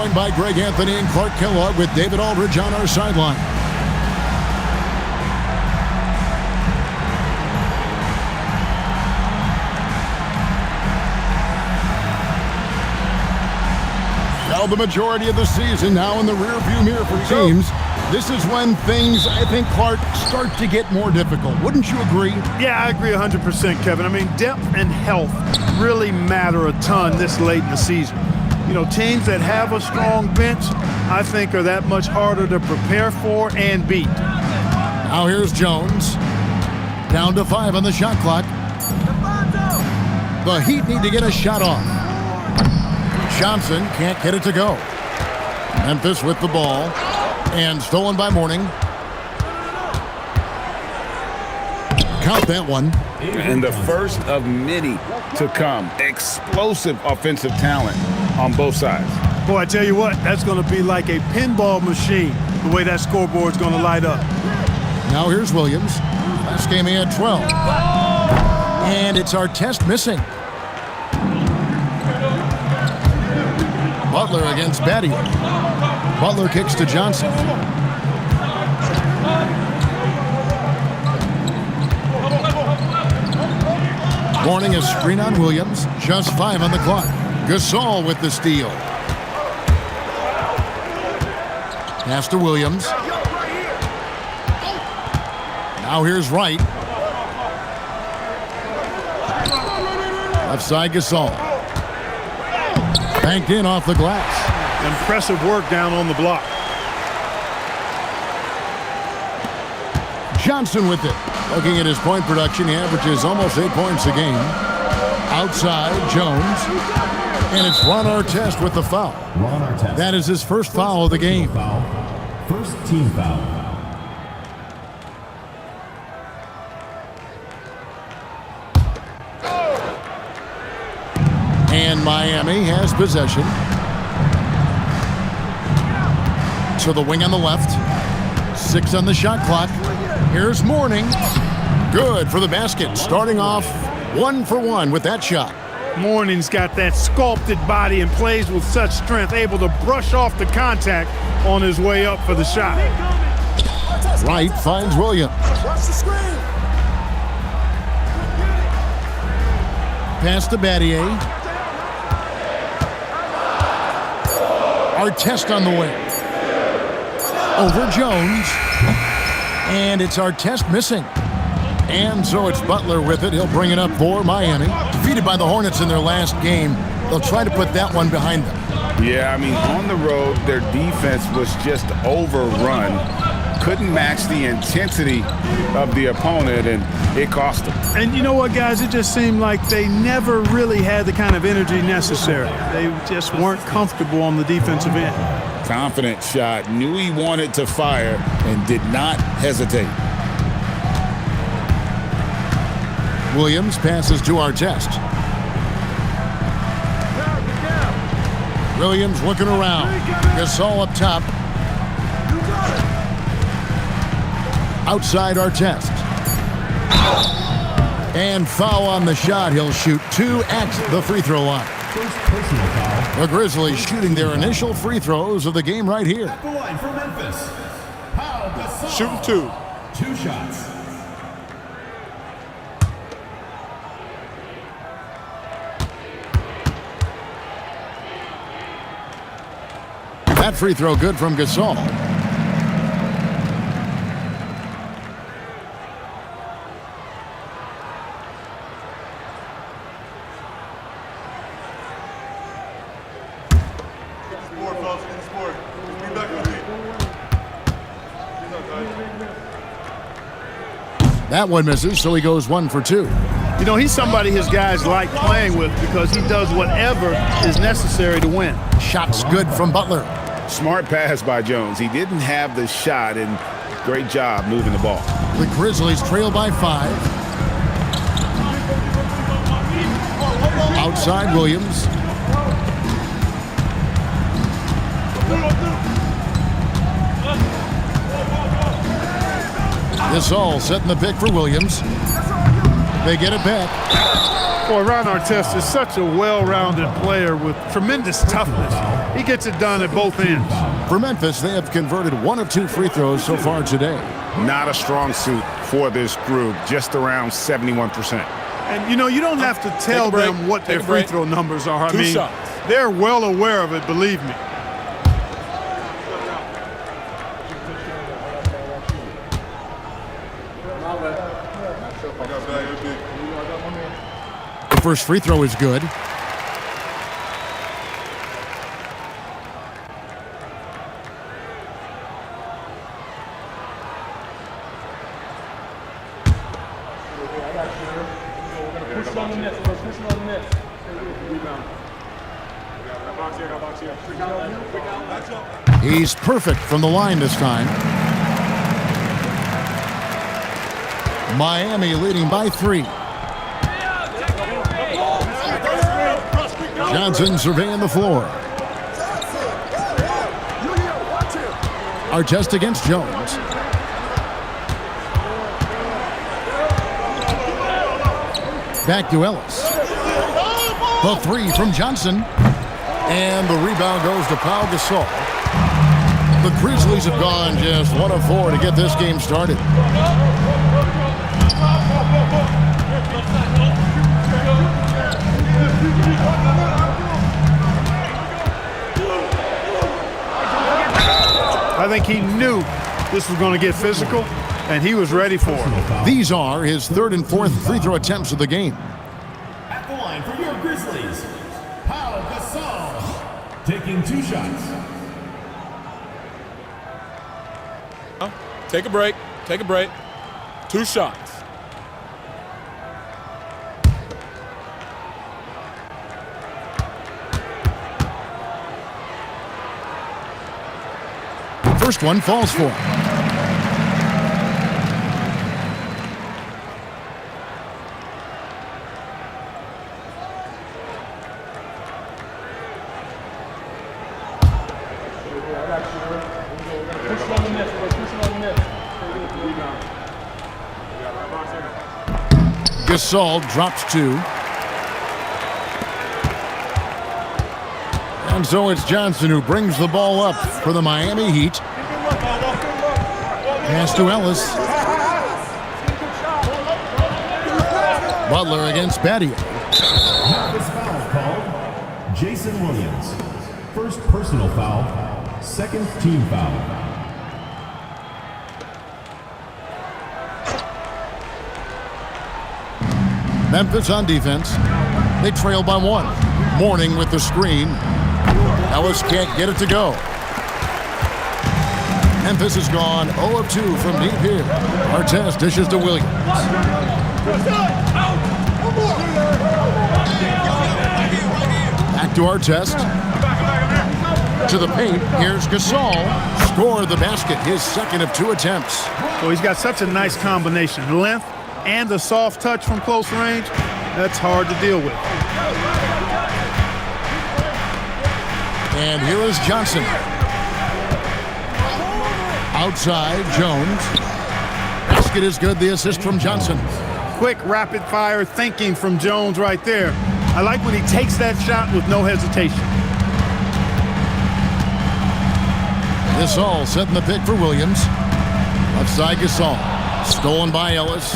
joined by Greg Anthony and Clark Kellogg with David Aldridge on our sideline. Now the majority of the season now in the rearview mirror for teams. This is when things, I think, Clark, start to get more difficult. Wouldn't you agree? Yeah, I agree 100%, Kevin. I mean, depth and health really matter a ton this late in the season. You know, teams that have a strong bench, I think, are that much harder to prepare for and beat. Now here's Jones. Down to 5 on the shot clock. The Heat need to get a shot off. Johnson can't get it to go. Memphis with the ball. And stolen by Mourning. Count that one. And the first of many to come. Explosive offensive talent on both sides. Boy, I tell you what, that's going to be like a pinball machine, the way that scoreboard's going to light up. Now here's Williams. Last game he had 12. And it's Artest missing. Butler against Battier. Butler kicks to Johnson. Mourning a screen on Williams. Just 5 on the clock. Gasol with the steal. Pass to Williams. Now here's Wright. Left side Gasol. Banked in off the glass. Impressive work down on the block. Johnson with it. Looking at his point production, he averages almost 8 points a game. Outside, Jones. And it's Ron Artest with the foul. That is his first foul of the game. First team foul. And Miami has possession. To the wing on the left. 6 on the shot clock. Here's Mourning. Good for the basket. Starting off 1 for 1 with that shot. Mourning's got that sculpted body and plays with such strength, able to brush off the contact on his way up for the shot. Wright finds Williams. Pass to Battier. Artest on the wing. Over Jones. And it's Artest missing. And so it's Butler with it. He'll bring it up for Miami. Defeated by the Hornets in their last game. They'll try to put that one behind them. Yeah, I mean, on the road, their defense was just overrun. Couldn't match the intensity of the opponent, and it cost them. And you know what, guys? It just seemed like they never really had the kind of energy necessary. They just weren't comfortable on the defensive end. Confident shot, knew he wanted to fire, and did not hesitate. Williams passes to Artest. Williams looking around. Gasol up top. Outside Artest. And foul on the shot. He'll shoot 2 at the free throw line. The Grizzlies shooting their initial free throws of the game right here. At the line for Memphis. Shooting 2. 2 shots. That free throw good from Gasol. That one misses, so he goes 1 for 2. You know, he's somebody his guys like playing with because he does whatever is necessary to win. Shots good from Butler. Smart pass by Jones. He didn't have the shot, and great job moving the ball. The Grizzlies trail by 5. Outside Williams. Gasol setting the pick for Williams. They get it back. Boy, Ron Artest is such a well-rounded player with tremendous toughness. He gets it done at both ends. For Memphis, they have converted 1 of 2 free throws so far today. Not a strong suit for this group, just around 71%. And, you know, you don't have to tell them what their free throw numbers are. I mean, they're well aware of it, believe me. The first free throw is good. He's perfect from the line this time. Miami leading by 3. Johnson surveying the floor. Artest against Jones. Back to Ellis. The 3 from Johnson. And the rebound goes to Pau Gasol. The Grizzlies have gone just 1 of 4 to get this game started. I think he knew this was going to get physical, and he was ready for it. These are his 3rd and 4th free throw attempts of the game. At the line for your Grizzlies, Pau Gasol. Taking 2 shots. Take a break. Take a break. 2 shots. First one falls for him. Gasol drops 2. And so it's Johnson who brings the ball up for the Miami Heat. Pass to Ellis. Butler against Badio. This foul called Jason Williams. First personal foul, 2nd team foul. Memphis on defense. They trail by 1. Mourning with the screen. Ellis can't get it to go. Memphis has gone 0 of 2 from deep here. Artest dishes to Williams. Back to Artest. To the paint. Here's Gasol. Scored the basket. His 2nd of 2 attempts. Well, he's got such a nice combination. Length and a soft touch from close range. That's hard to deal with. And here is Johnson. Outside, Jones. Basket is good. The assist from Johnson. Quick, rapid-fire thinking from Jones right there. I like when he takes that shot with no hesitation. Gasol setting the pick for Williams. Left side, Gasol. Stolen by Ellis.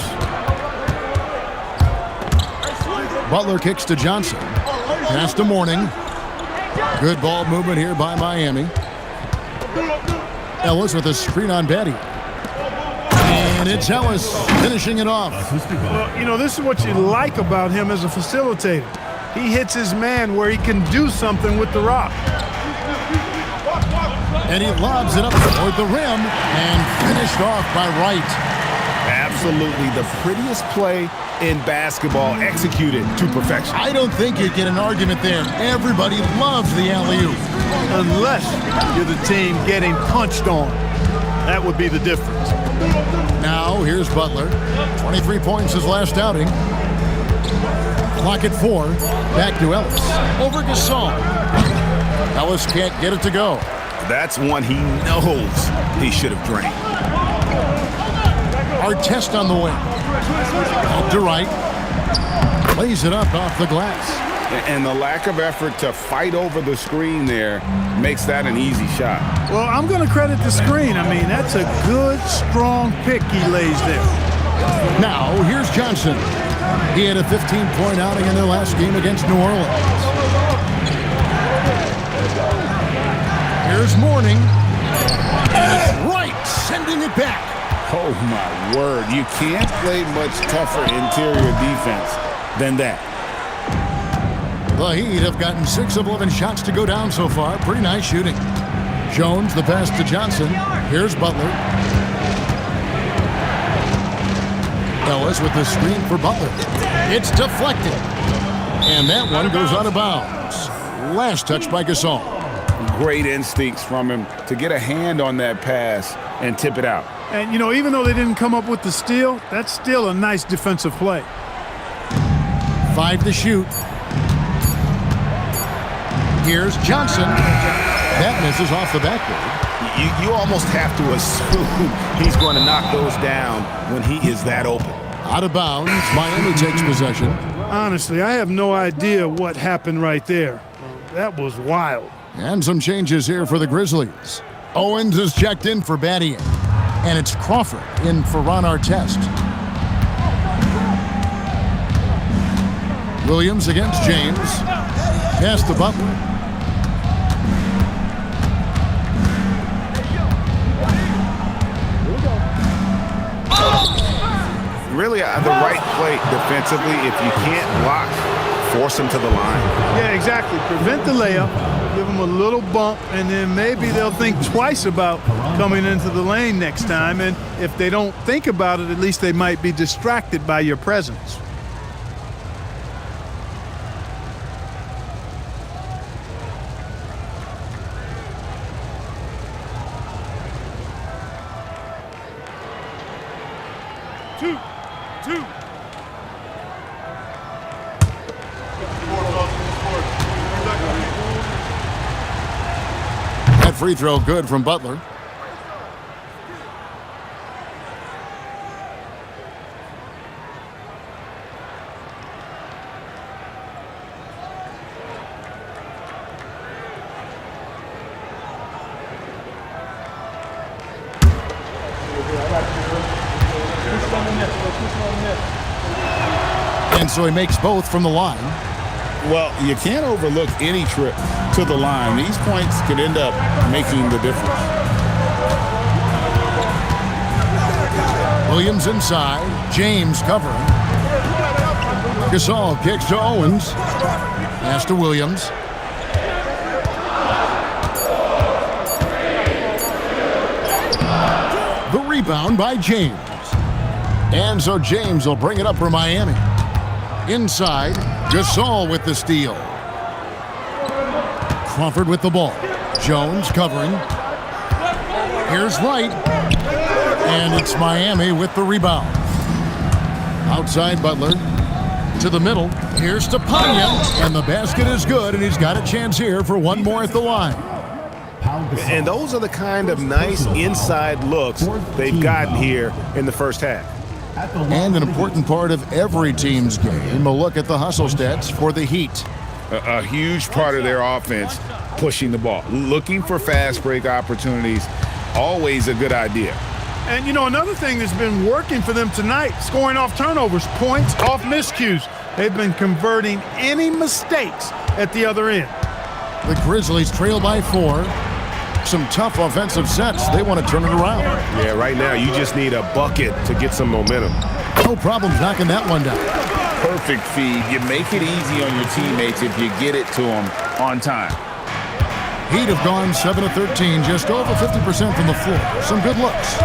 Butler kicks to Johnson. Pass to Mourning. Good ball movement here by Miami. Ellis with a screen on Badio. And it's Ellis finishing it off. Well, you know, this is what you like about him as a facilitator. He hits his man where he can do something with the rock. And he lobs it up toward the rim and finished off by Wright. Absolutely the prettiest play in basketball, executed to perfection. I don't think you'd get an argument there. Everybody loves the alley-oop. Unless you're the team getting punched on. That would be the difference. Now, here's Butler. 23 points his last outing. Clock at 4. Back to Ellis. Over Gasol. Ellis can't get it to go. That's one he knows he should have drained. Artest on the wing. Up to right. Lays it up off the glass. And the lack of effort to fight over the screen there makes that an easy shot. Well, I'm going to credit the screen. I mean, that's a good, strong pick he lays there. Now, here's Johnson. He had a 15-point outing in their last game against New Orleans. Here's Mourning. And it's right, sending it back. Oh, my word. You can't play much tougher interior defense than that. The Heat have gotten 6 of 11 shots to go down so far. Pretty nice shooting. Jones, the pass to Johnson. Here's Butler. Ellis with the screen for Butler. It's deflected. And that one goes out of bounds. Last touch by Gasol. Great instincts from him to get a hand on that pass and tip it out. And, you know, even though they didn't come up with the steal, that's still a nice defensive play. 5 to shoot. Here's Johnson. That misses off the backboard. You almost have to assume he's going to knock those down when he is that open. Out of bounds. Miami takes possession. Honestly, I have no idea what happened right there. That was wild. And some changes here for the Grizzlies. Owens is checked in for Battier. And it's Crawford in for Ron Artest. Williams against James. Pass to Butler. Really the right play defensively. If you can't block, force him to the line. Yeah, exactly. Prevent the layup, give them a little bump, and then maybe they'll think twice about coming into the lane next time. And if they don't think about it, at least they might be distracted by your presence. That free throw good from Butler. And so he makes both from the line. Well, you can't overlook any trip to the line. These points could end up making the difference. Williams inside. James covering. Gasol kicks to Owens. Pass to Williams. The rebound by James. And so James will bring it up for Miami. Inside, Gasol with the steal. Crawford with the ball. Jones covering. Here's Wright. And it's Miami with the rebound. Outside Butler. To the middle. Here's Stepanya. And the basket is good, and he's got a chance here for one more at the line. And those are the kind of nice inside looks they've gotten here in the first half. And an important part of every team's game, a look at the hustle stats for the Heat. A huge part of their offense, pushing the ball. Looking for fast break opportunities, always a good idea. And, you know, another thing that's been working for them tonight, scoring off turnovers, points off miscues. They've been converting any mistakes at the other end. The Grizzlies trail by 4. Some tough offensive sets. They want to turn it around. Yeah, right now you just need a bucket to get some momentum. No problems knocking that one down. Perfect feed. You make it easy on your teammates if you get it to them on time. Heat have gone 7 of 13, just over 50% from the floor. Some good looks.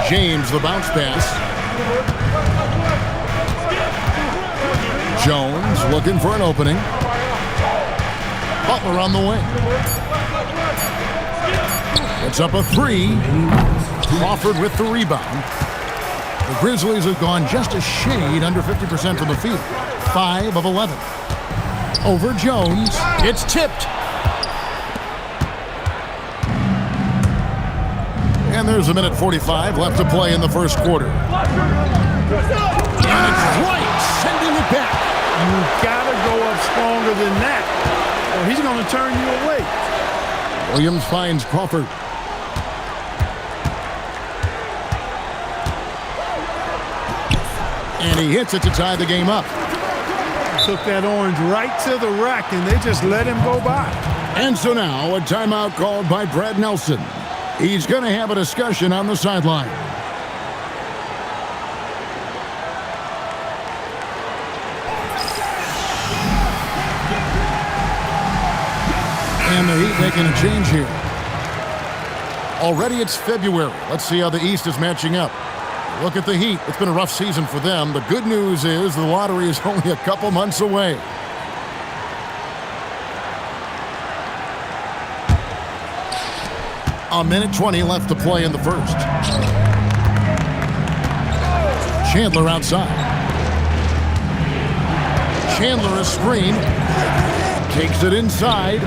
James, the bounce pass. Jones looking for an opening. Butler on the wing. It's up a 3. Crawford with the rebound. The Grizzlies have gone just a shade under 50% from the field. 5 of 11. Over Jones. It's tipped. And there's a minute 45 left to play in the first quarter. And it's Wright sending it back. You got to go up stronger than that, or he's going to turn you away. Williams finds Crawford. And he hits it to tie the game up. Took that orange right to the rack, and they just let him go by. And so now a timeout called by Brad Nelson. He's going to have a discussion on the sideline. And the Heat making a change here. Already it's February. Let's see how the East is matching up. Look at the Heat. It's been a rough season for them. The good news is the lottery is only a couple months away. A minute 20 left to play in the first. Chandler outside. Chandler a screen. Takes it inside.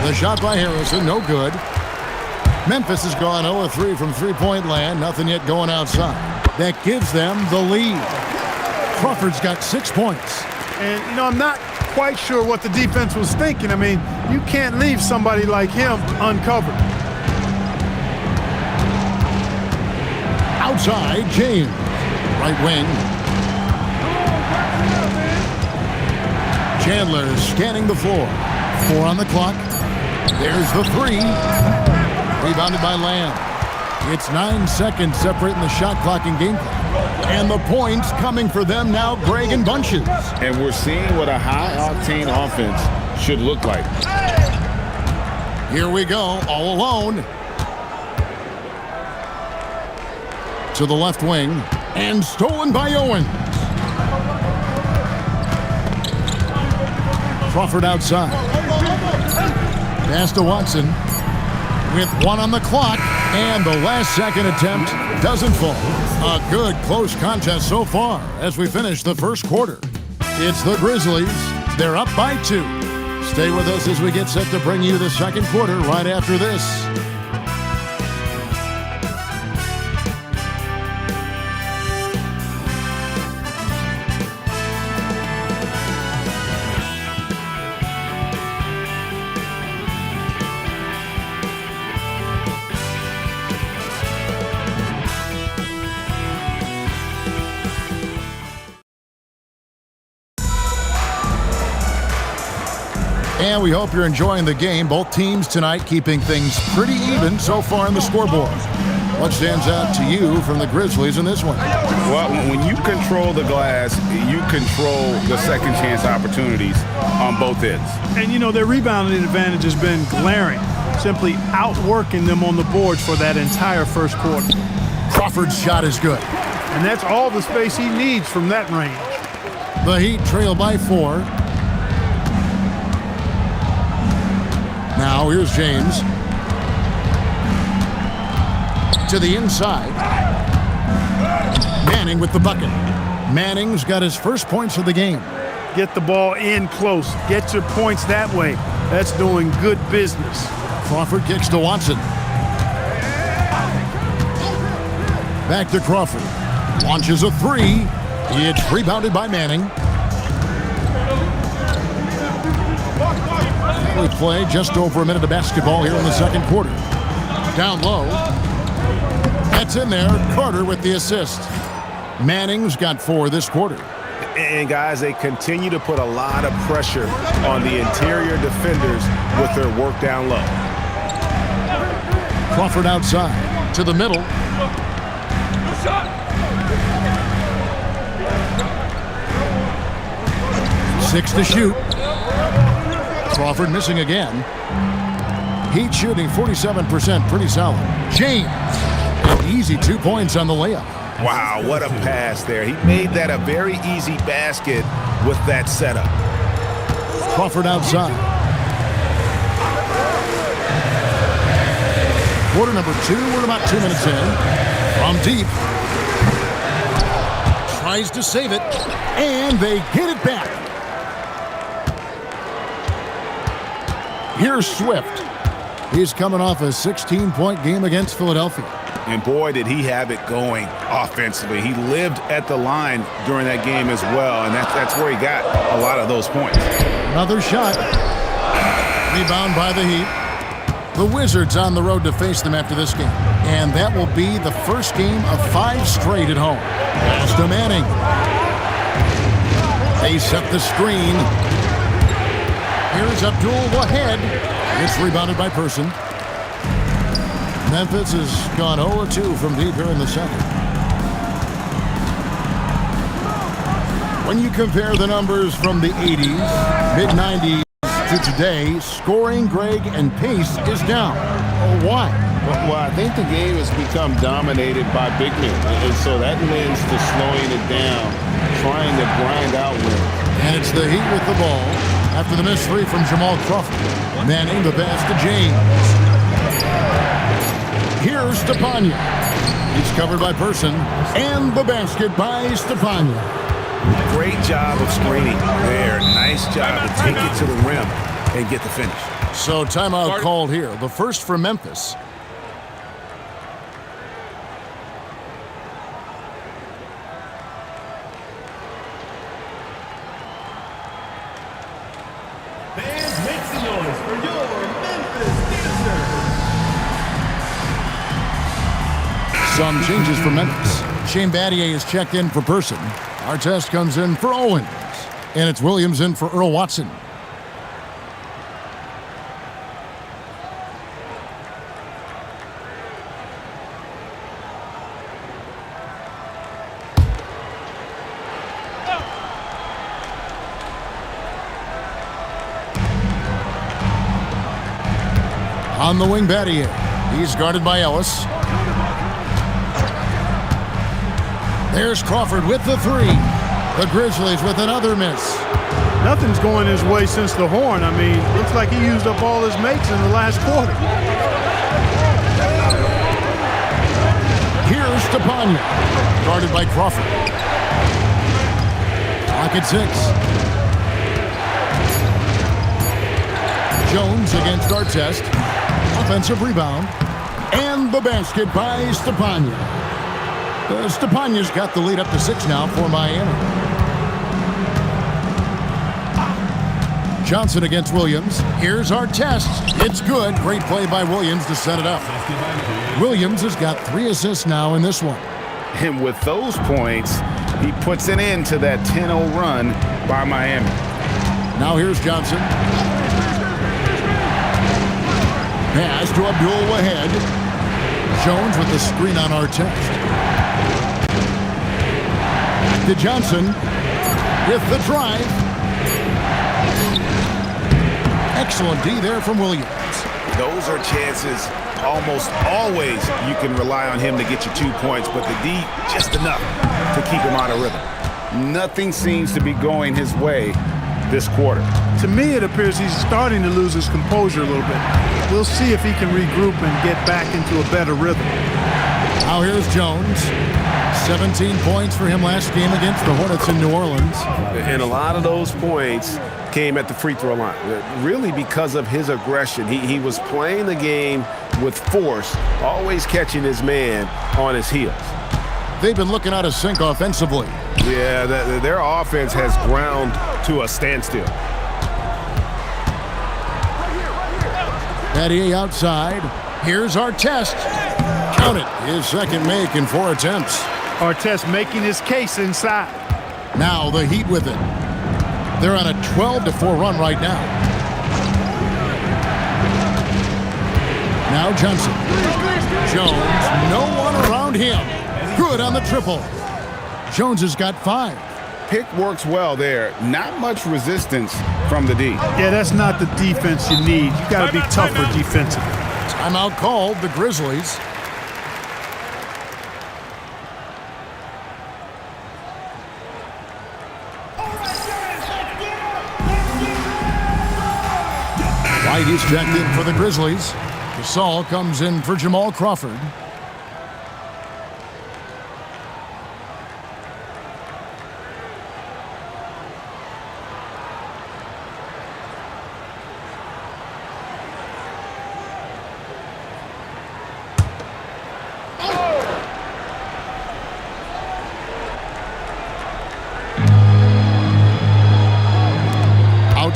The shot by Harrison, no good. Memphis has gone 0-3 from three-point land. Nothing yet going outside. That gives them the lead. Crawford's got 6 points. And, you know, I'm not quite sure what the defense was thinking. I mean, you can't leave somebody like him uncovered. Outside, James. Right wing. Chandler scanning the floor. 4 on the clock. There's the 3. Rebounded by Lamb. It's 9 seconds separating the shot clock and game clock. And the points coming for them now, Greg, in bunches. And we're seeing what a high-octane offense should look like. Here we go, all alone. To the left wing. And stolen by Owens. Crawford outside. Pass to Watson. With 1 on the clock, and the last second attempt doesn't fall. A good close contest so far as we finish the first quarter. It's the Grizzlies. They're up by 2. Stay with us as we get set to bring you the second quarter right after this. And we hope you're enjoying the game. Both teams tonight keeping things pretty even so far in the scoreboard. What stands out to you from the Grizzlies in this one? Well, when you control the glass, you control the second chance opportunities on both ends. And, you know, their rebounding advantage has been glaring, simply outworking them on the boards for that entire first quarter. Crawford's shot is good. And that's all the space he needs from that range. The Heat trail by 4. Now here's James. To the inside. Manning with the bucket. Manning's got his first points of the game. Get the ball in close. Get your points that way. That's doing good business. Crawford kicks to Watson. Back to Crawford. Launches a 3. It's rebounded by Manning. We play just over a minute of basketball here in the second quarter. Down low. That's in there. Carter with the assist. Manning's got 4 this quarter. And, guys, they continue to put a lot of pressure on the interior defenders with their work down low. Crawford outside. To the middle. 6 to shoot. Crawford missing again. Heat shooting 47%, pretty solid. James, an easy 2 points on the layup. Wow, what a pass there. He made that a very easy basket with that setup. Crawford outside. Quarter number 2, we're about 2 minutes in. From deep. Tries to save it, and they get it back. Here's Swift. He's coming off a 16-point game against Philadelphia. And boy, did he have it going offensively. He lived at the line during that game as well, and that's where he got a lot of those points. Another shot. Rebound by the Heat. The Wizards on the road to face them after this game. And that will be the first game of 5 straight at home. Pass to Manning. They set the screen. Here's Abdul Wahed. It's rebounded by Person. Memphis has gone 0-2 from deep here in the second. When you compare the numbers from the 80s, mid-90s to today, scoring, Greg, and pace is down. Oh, why? Well, I think the game has become dominated by big men, and so that lends to slowing it down, trying to grind out wins. And it's the Heat with the ball after the missed 3 from Jamal Crawford. Manning the pass to James. Here's Stepanya. He's covered by Person. And the basket by Stepanya. Great job of screening there. Nice job to take it to the rim and get the finish. So timeout called here. The first for Memphis. Fans, make some noise for your Memphis dancers. Some changes for Memphis. Shane Battier is checked in for Person. Artest comes in for Owens. And it's Williams in for Earl Watson. On the wing, Battier. He's guarded by Ellis. There's Crawford with the 3. The Grizzlies with another miss. Nothing's going his way since the horn. I mean, looks like he used up all his makes in the last quarter. Here's Stepanya, guarded by Crawford. Clock at 6. Jones against Artest. Offensive rebound. And the basket by Stepanya. Stepanya's got the lead up to 6 now for Miami. Johnson against Williams. Here's Artest. It's good. Great play by Williams to set it up. Williams has got 3 assists now in this one. And with those points, he puts an end to that 10-0 run by Miami. Now here's Johnson. Pass to Abdul Wahed. Jones with the screen on Artest. To Johnson with the drive. Excellent D there from Williams. Those are chances almost always you can rely on him to get you 2 points, but the D just enough to keep him out of rhythm. Nothing seems to be going his way this quarter. To me, it appears he's starting to lose his composure a little bit. We'll see if he can regroup and get back into a better rhythm. Now here's Jones. 17 points for him last game against the Hornets in New Orleans. And a lot of those points came at the free throw line, really because of his aggression. He was playing the game with force, always catching his man on his heels. They've been looking out of sync offensively. Yeah, their offense has ground to a standstill. Battier outside. Here's Artest. Count it. His second make in 4 attempts. Artest making his case inside. Now the Heat with it. They're on a 12-4 run right now. Now Johnson. Jones, no one around him. Good on the triple. Jones has got 5. Pick works well there. Not much resistance from the D. Yeah, that's not the defense you need. You got to be tougher defensively. Timeout called, the Grizzlies. White is checked in for the Grizzlies. Gasol comes in for Jamal Crawford.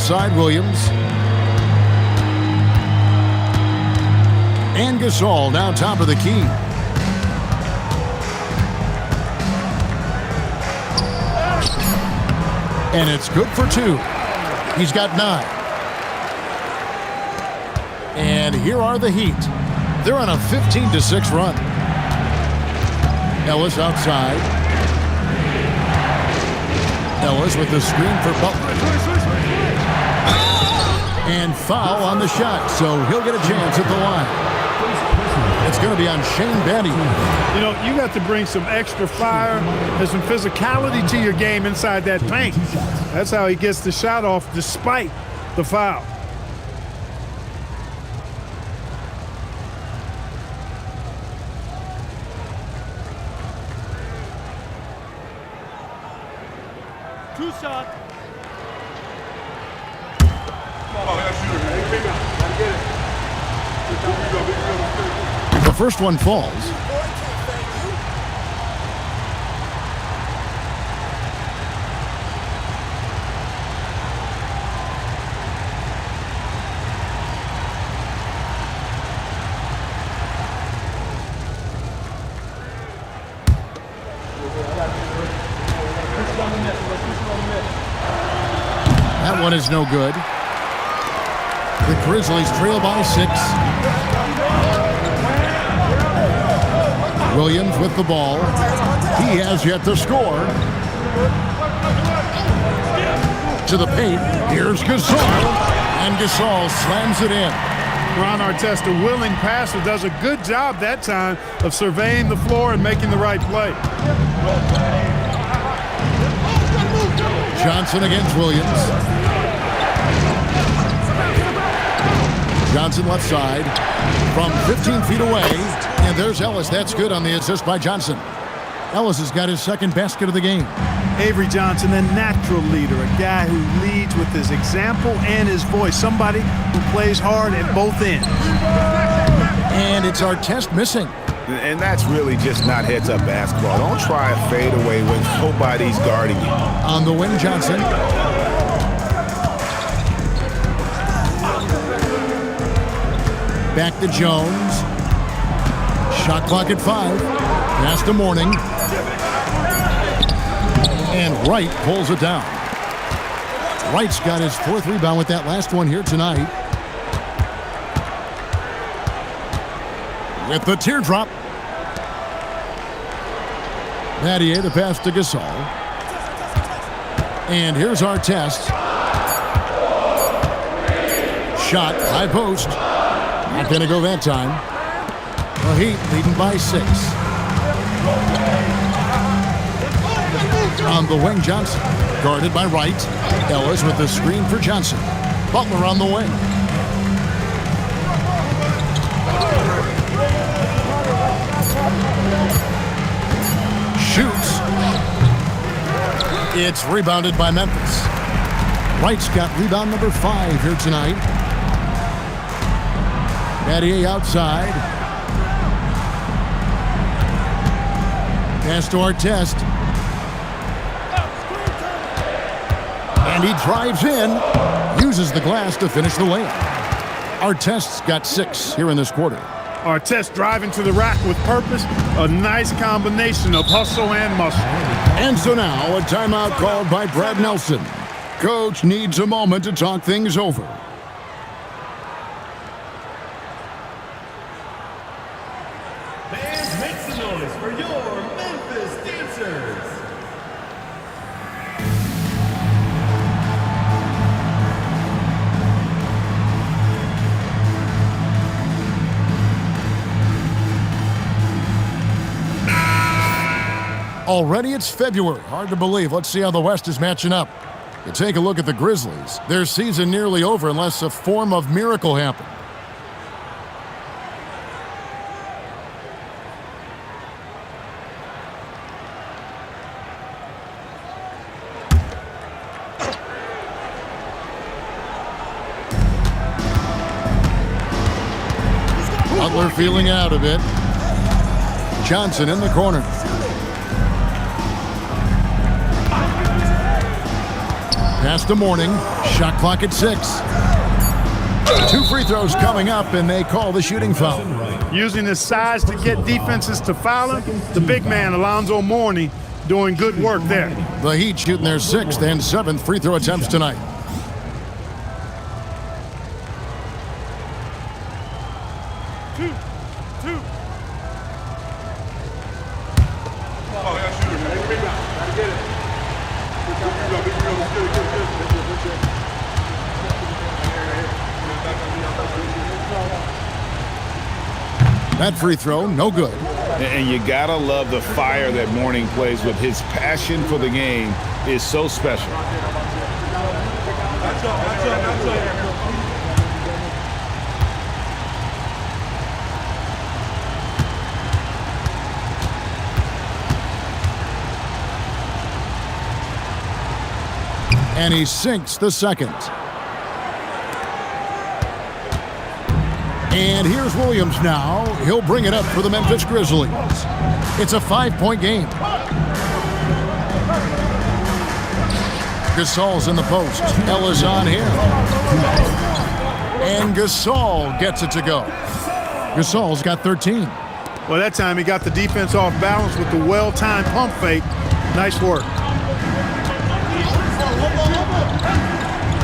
side, Williams. And Gasol down top of the key. And it's good for 2. He's got 9. And here are the Heat. They're on a 15-6 run. Ellis outside. Ellis with the screen for Butler. And foul on the shot, so he'll get a chance at the line. It's going to be on Shane Battier. You know, you got to bring some extra fire and some physicality to your game inside that paint. That's how he gets the shot off despite the foul. Two shot. The first one falls. That one is no good. The Grizzlies trail by 6. Williams with the ball. He has yet to score. To the paint. Here's Gasol. And Gasol slams it in. Ron Artest, a willing passer, does a good job that time of surveying the floor and making the right play. Johnson against Williams. Johnson left side from 15 feet away. And there's Ellis. That's good on the assist by Johnson. Ellis has got his second basket of the game. Avery Johnson, a natural leader, a guy who leads with his example and his voice, somebody who plays hard at both ends. And it's Artest missing. And that's really just not heads-up basketball. Don't try a fadeaway when nobody's guarding you. On the wing, Johnson. Back to Jones. Shot clock at 5. Pass to Mourning. And Wright pulls it down. Wright's got his 4th rebound with that last one here tonight. With the teardrop. Battier, the pass to Gasol. And here's Artest. Shot, high post. Not going to go that time. The Heat leading by 6. On the wing, Johnson. Guarded by Wright. Ellis with the screen for Johnson. Butler on the wing. Shoots. It's rebounded by Memphis. Wright's got rebound number 5 here tonight. Battier outside. Pass to Artest. And he drives in. Uses the glass to finish the layup. Artest's got 6 here in this quarter. Artest driving to the rack with purpose. A nice combination of hustle and muscle. And so now a timeout called by Brad Nelson. Coach needs a moment to talk things over. Fans, make some noise for your Memphis Dancers. Already it's February. Hard to believe. Let's see how the West is matching up. You take a look at the Grizzlies. Their season nearly over unless a form of miracle happened. Butler feeling out of it. Johnson in the corner. Pass to Mourning. Shot clock at 6. 2 free throws coming up, and they call the shooting foul. Using his size to get defenses to foul him, the big man, Alonzo Mourning, doing good work there. The Heat shooting their 6th and 7th free throw attempts tonight. That free throw, no good. And you gotta love the fire that Mourning plays with. His passion for the game is so special. And he sinks the second. And here's Williams now. He'll bring it up for the Memphis Grizzlies. It's a 5-point game. Gasol's in the post. Ellis on him. And Gasol gets it to go. Gasol's got 13. Well, that time he got the defense off balance with the well-timed pump fake. Nice work.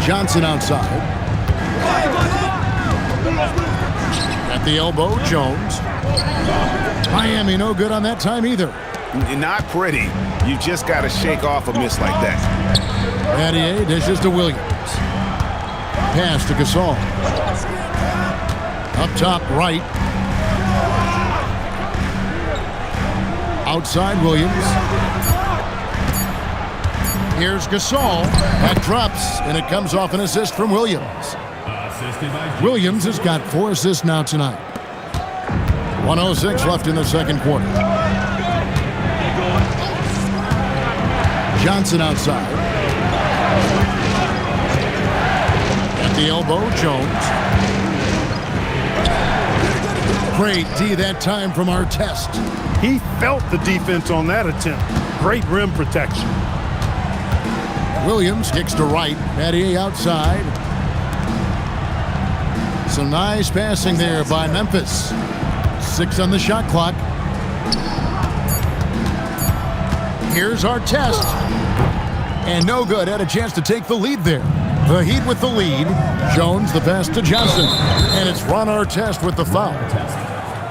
Johnson outside. At the elbow, Jones. Miami no good on that time either. Not pretty. You just got to shake off a miss like that. Battier dishes to Williams. Pass to Gasol. Up top right. Outside Williams. Here's Gasol. That drops, and it comes off an assist from Williams. Williams has got 4 assists now tonight. 1:06 left in the second quarter. Johnson outside. At the elbow, Jones. Great D that time from Artest. He felt the defense on that attempt. Great rim protection. Williams kicks to right. Battier outside. Some nice passing there by Memphis. 6 on the shot clock. Here's Artest. And no good. Had a chance to take the lead there. The Heat with the lead. Jones the pass to Johnson. And it's Ron Artest with the foul.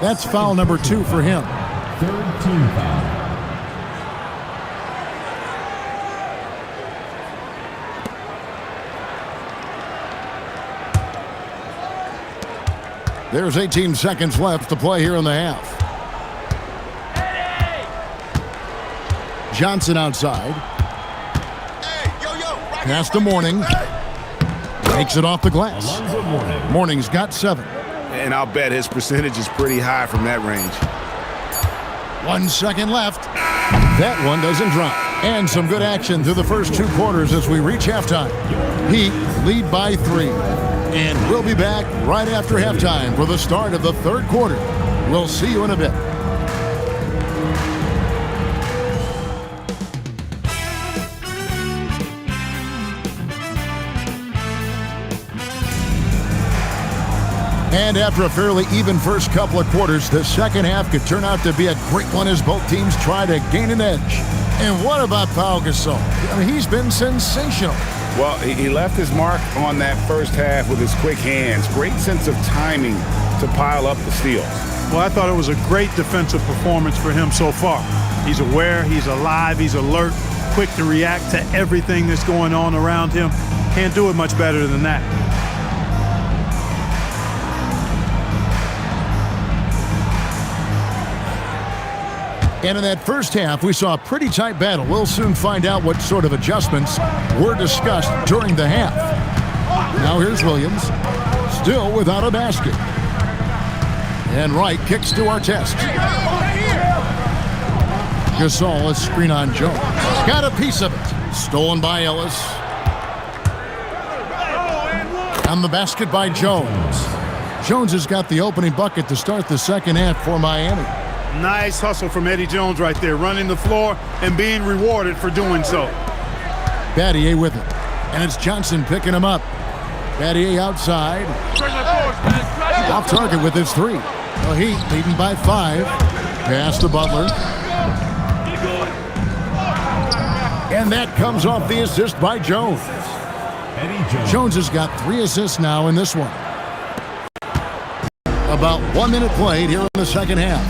That's foul number 2 for him. 3rd team foul. There's 18 seconds left to play here in the half. Johnson outside. Pass to Mourning. Takes it off the glass. Mourning's got 7. And I'll bet his percentage is pretty high from that range. 1 second left. That one doesn't drop. And some good action through the first 2 quarters as we reach halftime. Heat lead by 3. And we'll be back right after halftime for the start of the 3rd quarter. We'll see you in a bit. And after a fairly even first couple of quarters, the second half could turn out to be a great one as both teams try to gain an edge. And what about Pau Gasol? I mean, he's been sensational. Well, he left his mark on that first half with his quick hands. Great sense of timing to pile up the steals. Well, I thought it was a great defensive performance for him so far. He's aware, he's alive, he's alert, quick to react to everything that's going on around him. Can't do it much better than that. And in that first half, we saw a pretty tight battle. We'll soon find out what sort of adjustments were discussed during the half. Now here's Williams, still without a basket. And Wright kicks to Artest. Gasol, a screen on Jones. Got a piece of it. Stolen by Ellis. On the basket by Jones. Jones has got the opening bucket to start the second half for Miami. Nice hustle from Eddie Jones right there, running the floor and being rewarded for doing so. Battier with it. And it's Johnson picking him up. Battier outside. Off target with his 3. The Heat leading by 5. Pass to Butler. And that comes off the assist by Jones. Jones has got 3 assists now in this one. About 1 minute played here in the second half.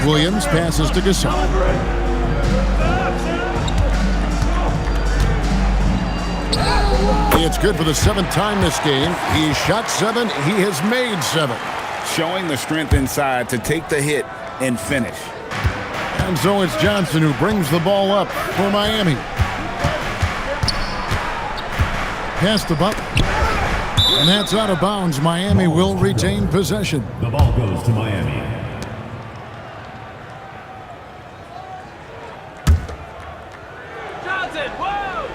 Williams passes to Gasol. It's good for the 7th time this game. He shot 7. He has made 7. Showing the strength inside to take the hit and finish. And so it's Johnson who brings the ball up for Miami. Pass to Butler. And that's out of bounds. Miami will retain possession. The ball goes to Miami. Johnson, whoa!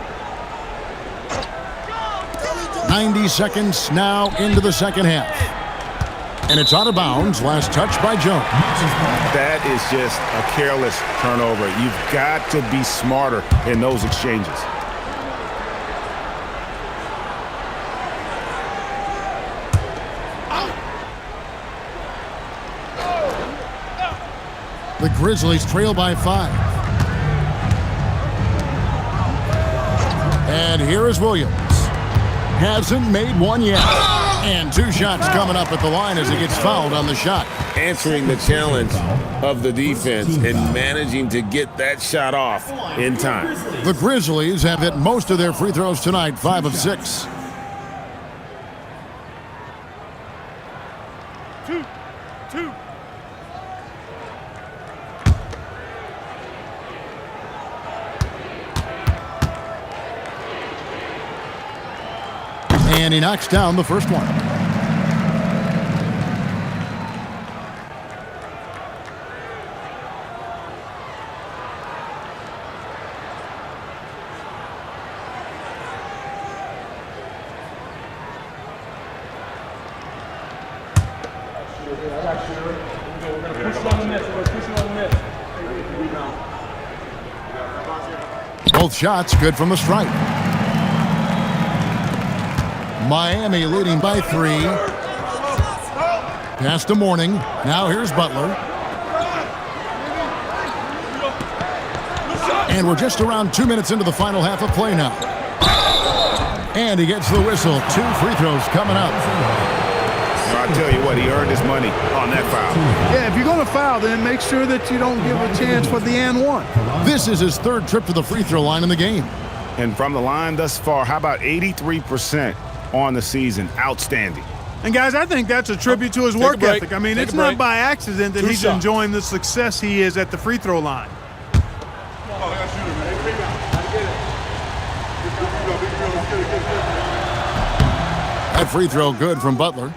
90 seconds now into the second half. And it's out of bounds. Last touch by Jones. That is just a careless turnover. You've got to be smarter in those exchanges. The Grizzlies trail by 5. And here is Williams. Hasn't made one yet. And 2 shots coming up at the line as he gets fouled on the shot. Answering the challenge of the defense and managing to get that shot off in time. The Grizzlies have hit most of their free throws tonight, 5 of 6. 2. And he knocks down the first one. Both shots good from the stripe. Miami leading by 3. Pass to Mourning. Now here's Butler. And we're just around 2 minutes into the final half of play now. And he gets the whistle. 2 free throws coming up. I tell you what, he earned his money on that foul. Yeah, if you're going to foul, then make sure that you don't give a chance for the and 1. This is his 3rd trip to the free throw line in the game. And from the line thus far, how about 83% on the season? Outstanding. And guys, I think that's a tribute to his work ethic. I mean, it's not by accident that he's enjoying the success he is at the free throw line. That free throw good from Butler.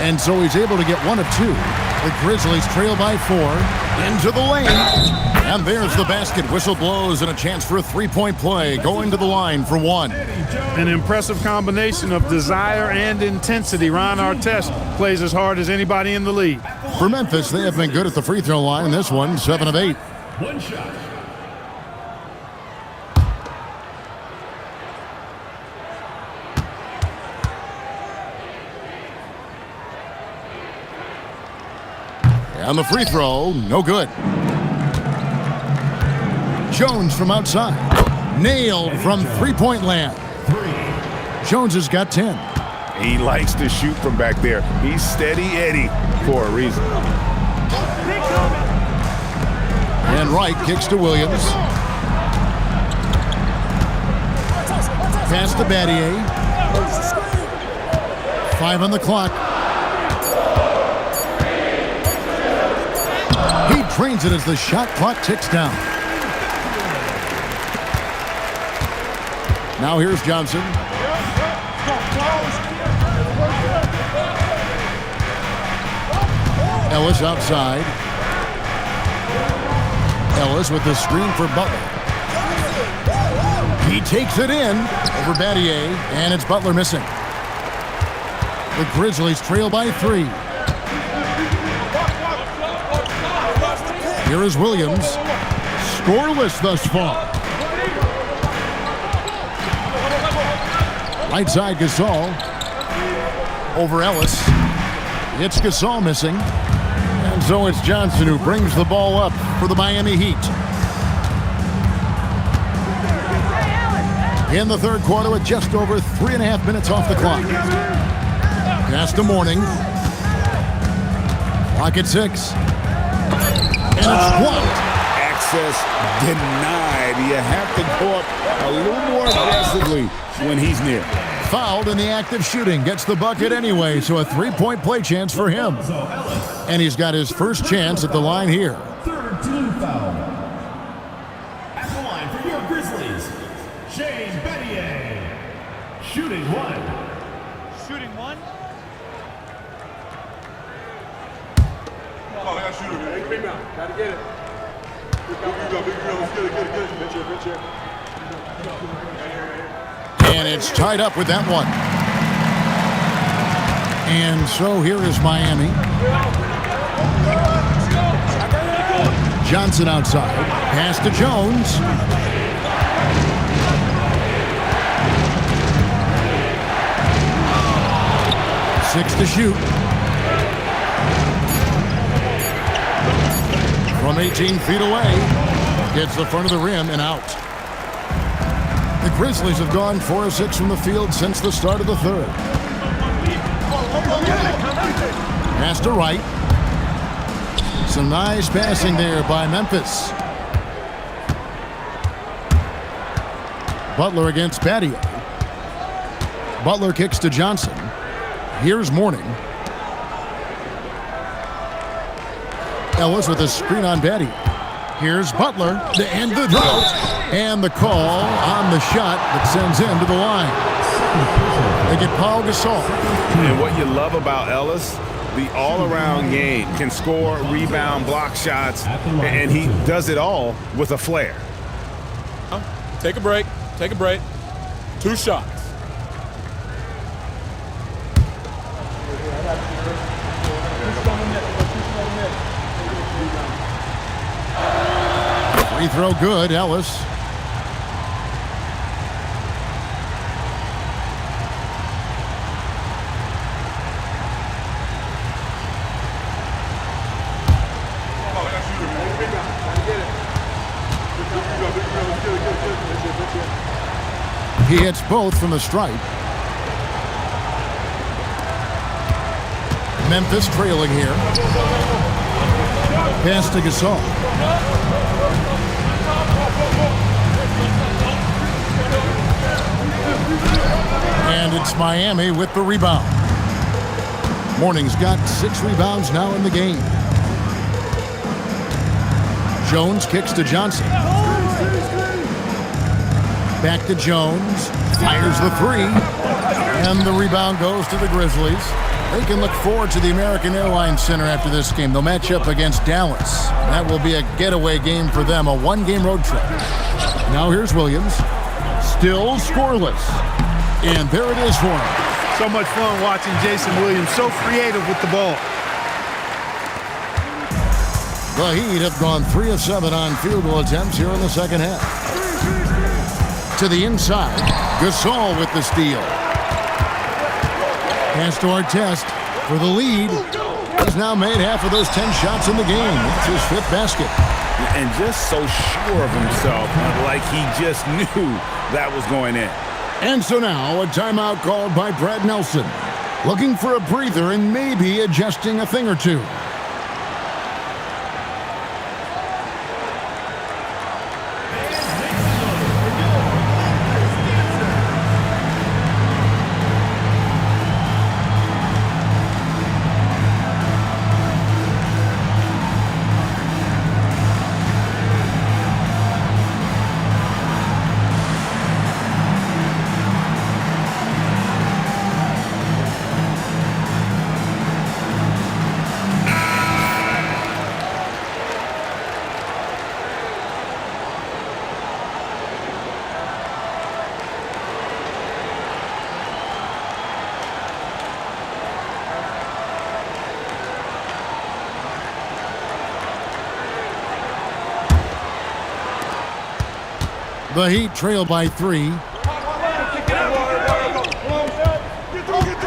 And so he's able to get 1 of 2. The Grizzlies trail by 4. Into the lane. And there's the basket. Whistle blows and a chance for a 3-point play. Going to the line for 1. An impressive combination of desire and intensity. Ron Artest plays as hard as anybody in the league. For Memphis, they have been good at the free throw line. This one, 7 of 8. 1 shot. And the free throw, no good. Jones from outside. Nailed from 3-point land. Jones has got 10. He likes to shoot from back there. He's steady Eddie for a reason. And Wright kicks to Williams. Pass to Battier. 5 on the clock. He drains it as the shot clock ticks down. Now here's Johnson. Ellis outside. Ellis with the screen for Butler. He takes it in over Battier, and it's Butler missing. The Grizzlies trail by 3. Here is Williams. Scoreless thus far. Right side Gasol. Over Ellis. It's Gasol missing. And so it's Johnson who brings the ball up for the Miami Heat. In the third quarter with just over 3.5 minutes off the clock. Pass to Mourning. Clock at 6. And it's blocked. Access denied. You have to go up a little more aggressively when he's near. Fouled in the act of shooting. Gets the bucket anyway, so a 3-point play chance for him. And he's got his first chance at the line here. Third team foul. At the line for your Grizzlies, Shane Battier. Shooting 1. Shooting 1. Oh, I got shooter, man. Hey, big man. Gotta get it. Big go. Let's get it. Good shit. And it's tied up with that one. And so here is Miami. Johnson outside. Pass to Jones. Six to shoot. From 18 feet away. Gets the front of the rim and out. The Grizzlies have gone 4 of 6 from the field since the start of the third. Pass to Wright. Some nice passing there by Memphis. Butler against Battier. Butler kicks to Johnson. Here's Mourning. Ellis with a screen on Battier. Here's Butler to end the drought. And the call on the shot that sends him to the line. They get Paul Gasol. And what you love about Ellis, the all-around game, can score, rebound, block shots, and he does it all with a flair. Take a break. 2 shots. Free throw good, Ellis. He hits both from the stripe. Memphis trailing here. Pass to Gasol. And it's Miami with the rebound. Mourning's got 6 rebounds now in the game. Jones kicks to Johnson. Back to Jones. Fires the 3. And the rebound goes to the Grizzlies. They can look forward to the American Airlines Center after this game. They'll match up against Dallas. That will be a getaway game for them, a 1-game road trip. Now here's Williams. Still scoreless. And there it is for him. So much fun watching Jason Williams. So creative with the ball. The Heat have gone 3 of 7 on field goal attempts here in the second half. To the inside. Gasol with the steal. Pass to Artest for the lead. He's now made half of those 10 shots in the game. It's his 5th basket. And just so sure of himself, like he just knew that was going in. And so now a timeout called by Brad Nelson. Looking for a breather and maybe adjusting a thing or two. The Heat trail by 3.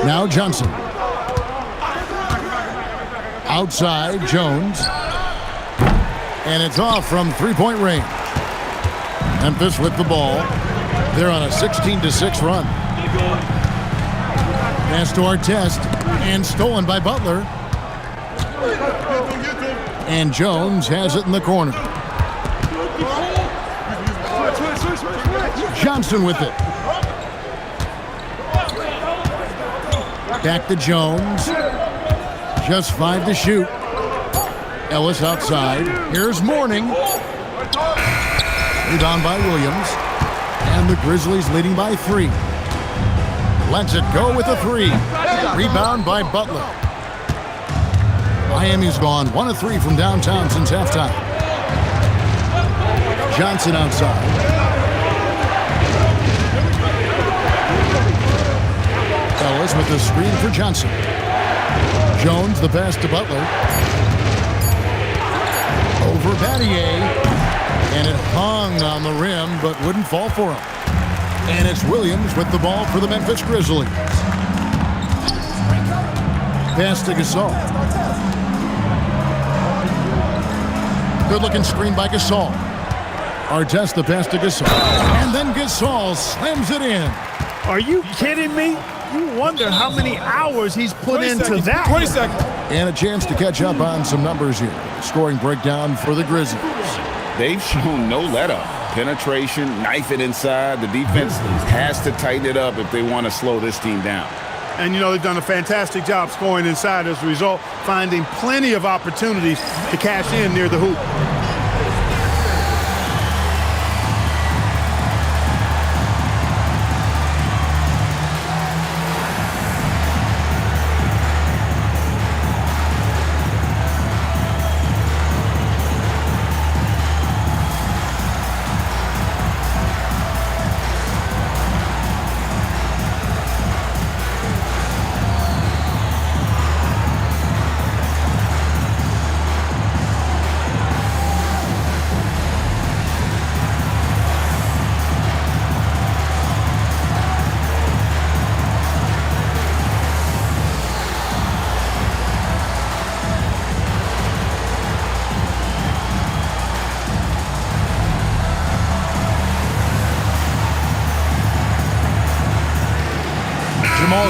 Now Johnson. Outside, Jones. And it's off from three-point range. Memphis with the ball. They're on a 16-6 run. Pass to Artest. And stolen by Butler. And Jones has it in the corner. Johnson with it. Back to Jones. Just 5 to shoot. Ellis outside. Here's Mourning. Rebound by Williams. And the Grizzlies leading by 3. Lets it go with a 3. Rebound by Butler. Miami's gone 1 of 3 from downtown since halftime. Johnson outside. Ellis with the screen for Johnson. Jones the pass to Butler. Over Battier. And it hung on the rim but wouldn't fall for him. And it's Williams with the ball for the Memphis Grizzlies. Pass to Gasol. Good looking screen by Gasol. Artest the pass to Gasol. And then Gasol slams it in. Are you kidding me? You wonder how many hours he's put into that. 20 seconds. And a chance to catch up on some numbers here. Scoring breakdown for the Grizzlies. They've shown no let-up. Penetration, knife it inside. The defense has to tighten it up if they want to slow this team down. And, you know, they've done a fantastic job scoring inside as a result, finding plenty of opportunities to cash in near the hoop.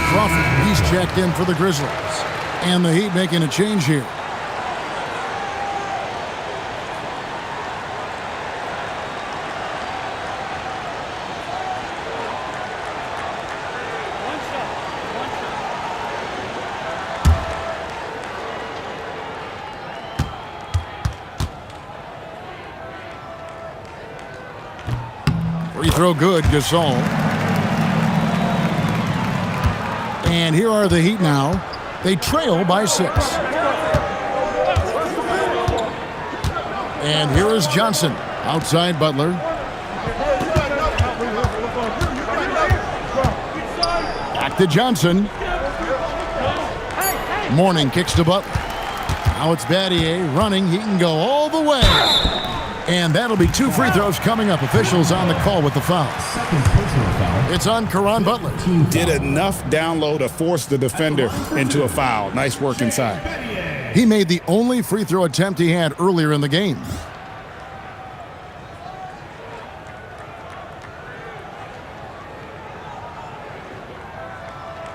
Crawford, he's checked in for the Grizzlies. And the Heat making a change here. Free throw good, Gasol. And here are the Heat now. They trail by 6. And here is Johnson. Outside Butler. Back to Johnson. Mourning kicks to Butler. Now it's Battier running. He can go all the way. And that'll be 2 free throws coming up. Officials on the call with the foul. It's on Caron Butler. Did enough down low to force the defender into a foul. Nice work inside. He made the only free throw attempt he had earlier in the game.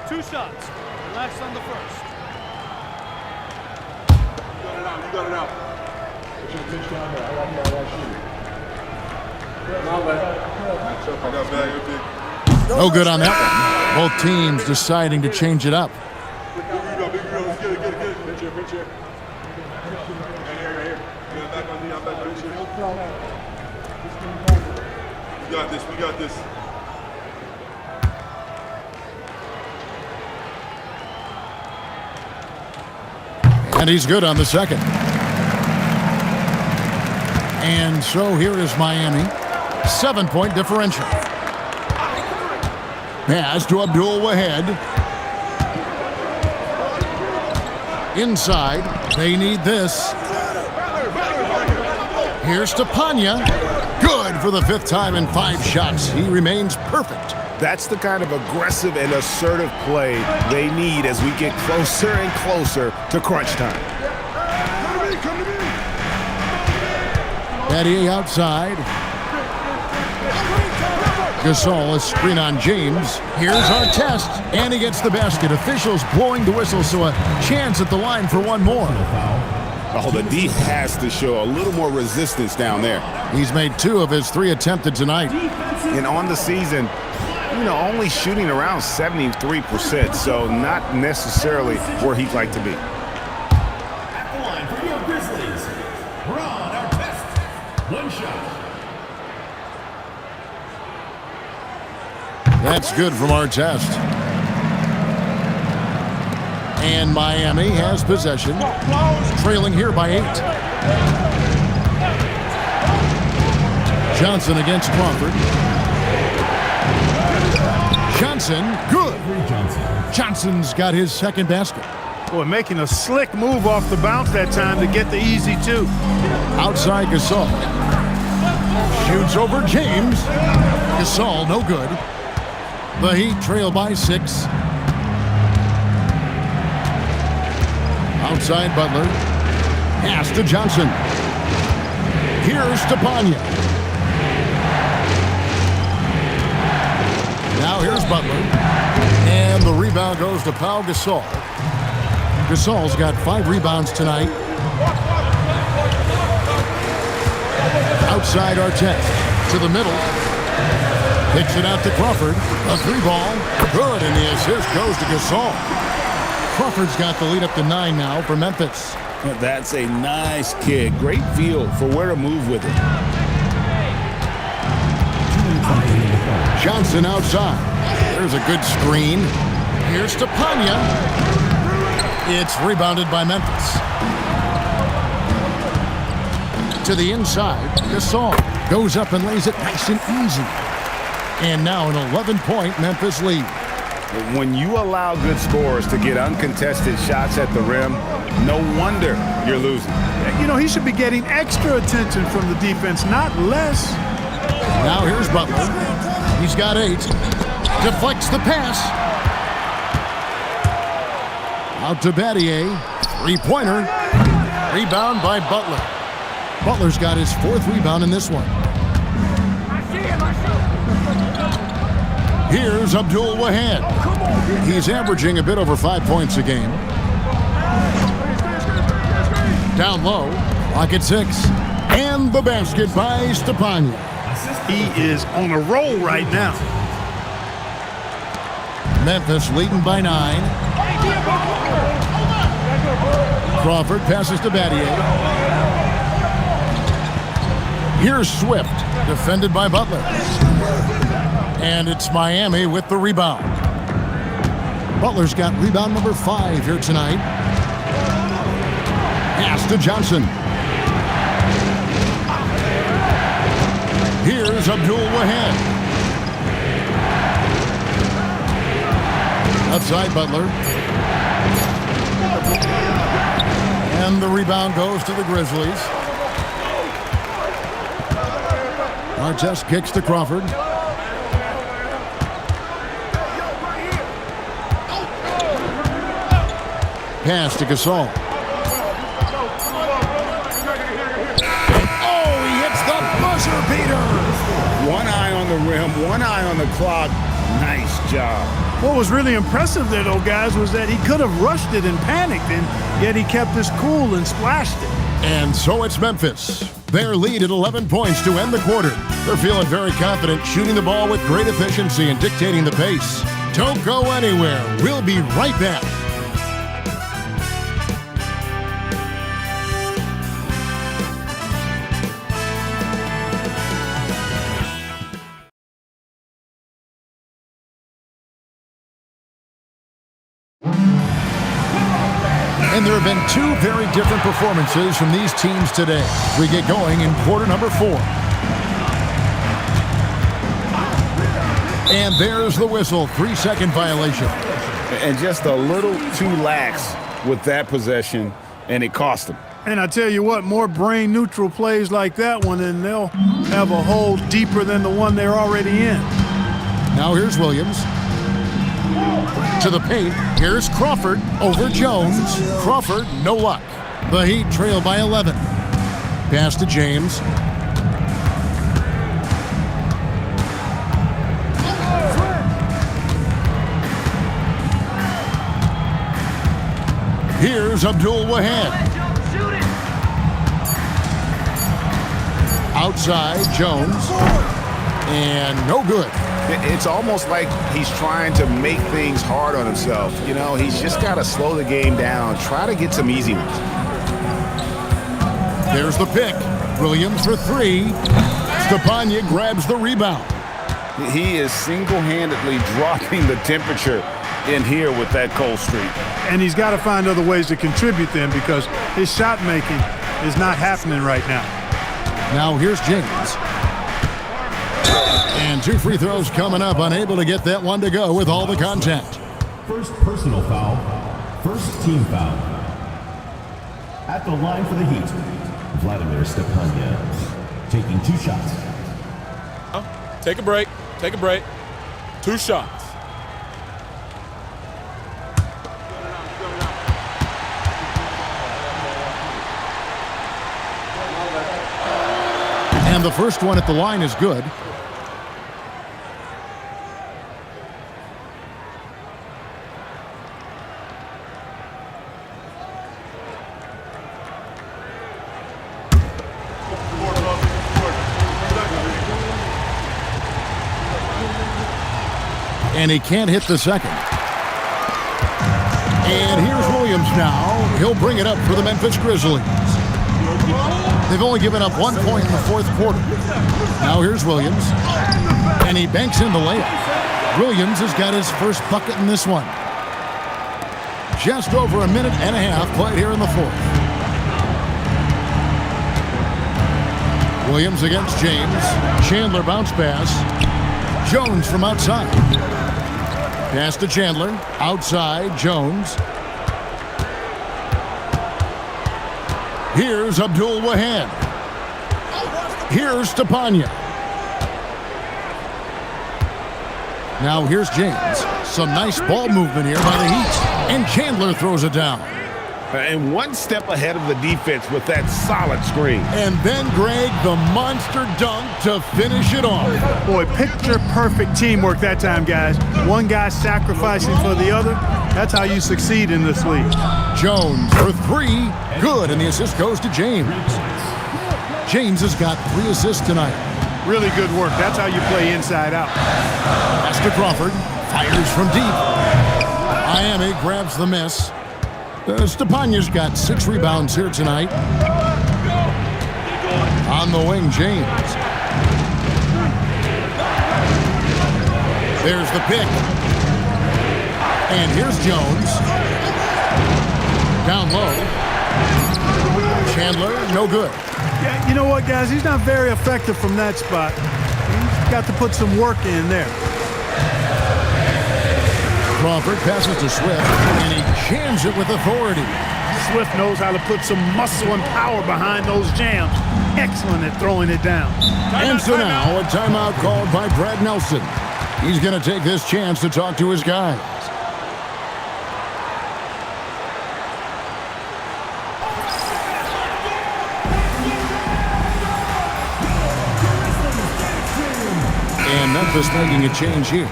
Two shots. Relax on the first. You got it out. Put your pitch down there. I got bag, you're big. No good on that one. Both teams deciding to change it up. Big rebound, get it. Pitch here. Right here. Get it back on me, I'm back on you. We got this. And he's good on the second. And so here is Miami. 7-point differential. Pass to Abdul Wahed. Inside. They need this. Here's to Panya. Good for the 5th time in 5 shots. He remains perfect. That's the kind of aggressive and assertive play they need as we get closer and closer to crunch time. Battier outside. Gasol, a screen on James. Here's our test, and he gets the basket. Officials blowing the whistle, so a chance at the line for one more. Oh, the D has to show a little more resistance down there. He's made 2 of his 3 attempted tonight. And on the season, only shooting around 73%, so not necessarily where he'd like to be. At the line for your Grizzlies, Ron, our test. 1 shot. That's good from our test. And Miami has possession, trailing here by 8. Johnson against Crawford. Johnson, good. Johnson's got his 2nd basket. Boy, making a slick move off the bounce that time to get the easy 2. Outside Gasol. Shoots over James. Gasol, no good. The Heat trail by 6. Outside Butler. Pass to Johnson. Here's to Panya. Now here's Butler. And the rebound goes to Pau Gasol. Gasol's got 5 rebounds tonight. Outside Artest. To the middle. Picks it out to Crawford. A 3-ball. Good, and the assist goes to Gasol. Crawford's got the lead up to 9 now for Memphis. That's a nice kick. Great feel for where to move with it. Johnson outside. There's a good screen. Here's to Panya. It's rebounded by Memphis. To the inside. Gasol goes up and lays it nice and easy. And now an 11-point Memphis lead. When you allow good scorers to get uncontested shots at the rim, no wonder you're losing. He should be getting extra attention from the defense, not less. Now here's Butler. He's got 8. Deflects the pass. Out to Battier. 3-pointer. Rebound by Butler. Butler's got his 4th rebound in this one. Here's Abdul Wahad. He's averaging a bit over 5 points a game. Down low, clock at 6. And the basket by Stepanya. He is on a roll right now. Memphis leading by 9. Crawford passes to Battier. Here's Swift, defended by Butler. And it's Miami with the rebound. Butler's got rebound number 5 here tonight. Pass to Johnson. Here's Abdul Wahad. Outside Butler. And the rebound goes to the Grizzlies. Artest kicks to Crawford. Pass to Gasol. Oh, he hits the buzzer beater. One eye on the rim, one eye on the clock. Nice job. What was really impressive there, though, guys, was that he could have rushed it and panicked, and yet he kept his cool and splashed it. And so it's Memphis. Their lead at 11 points to end the quarter. They're feeling very confident, shooting the ball with great efficiency and dictating the pace. Don't go anywhere. We'll be right back. And there have been 2 very different performances from these teams today. We get going in quarter number 4. And there's the whistle, 3-second violation. And just a little too lax with that possession, and it cost them. And I tell you what, more brain-neutral plays like that one, and they'll have a hole deeper than the one they're already in. Now here's Williams. To the paint. Here's Crawford over Jones. Crawford, no luck. The Heat trail by 11. Pass to James. Here's Abdul-Wahab. Outside, Jones. And no good. It's almost like he's trying to make things hard on himself. You know, he's just got to slow the game down, try to get some easy ones. There's the pick. Williams for three. Stepanya grabs the rebound. He is single-handedly dropping the temperature in here with that cold streak. And he's got to find other ways to contribute then, because his shot making is not happening right now. Now here's James. And 2 free throws coming up, unable to get that one to go with all the contact. First personal foul, first team foul. At the line for the Heat, Vladimir Stepanya, taking 2 shots. Take a break. Take a break. 2 shots. And the first one at the line is good. And he can't hit the second. And here's Williams now. He'll bring it up for the Memphis Grizzlies. They've only given up 1 point in the fourth quarter. Now here's Williams. And he banks in the layup. Williams has got his first bucket in this one. Just over a minute and a half played here in the fourth. Williams against James. Chandler bounce pass. Jones from outside. Pass to Chandler. Outside, Jones. Here's Abdul-Wahab. Here's Stepanya. Now here's James. Some nice ball movement here by the Heat. And Chandler throws it down. And one step ahead of the defense with that solid screen. And then Greg, the monster dunk to finish it off. Boy, picture-perfect teamwork that time, guys. One guy sacrificing for the other. That's how you succeed in this league. Jones for 3. Good, and the assist goes to James. James has got 3 assists tonight. Really good work. That's how you play inside out. Pass to Crawford. Fires from deep. Miami grabs the miss. Stepanya's got 6 rebounds here tonight. On the wing, James. There's the pick. And here's Jones. Down low. Chandler, no good. Yeah, you know what, guys? He's not very effective from that spot. He's got to put some work in there. Crawford passes to Swift, and he jams it with authority. Swift knows how to put some muscle and power behind those jams. Excellent at throwing it down. And so now a timeout called by Brad Nelson. He's going to take this chance to talk to his guys. And Memphis making a change here.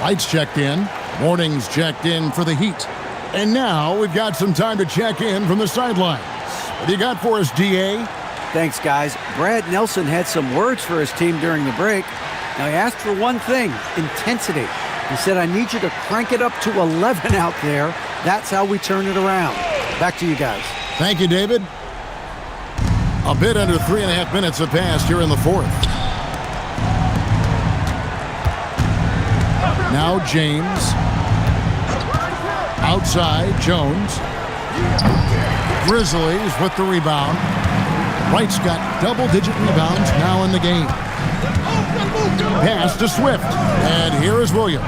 Lights checked in. Mornings checked in for the Heat. And now we've got some time to check in from the sidelines. What do you got for us, DA? Thanks, guys. Brad Nelson had some words for his team during the break. Now, he asked for one thing, intensity. He said, I need you to crank it up to 11 out there. That's how we turn it around. Back to you guys. Thank you, David. A bit under 3.5 minutes have passed here in the fourth. Now James. Outside, Jones. Grizzlies with the rebound. Wright's got double-digit rebounds now in the game. Pass to Swift. And here is Williams.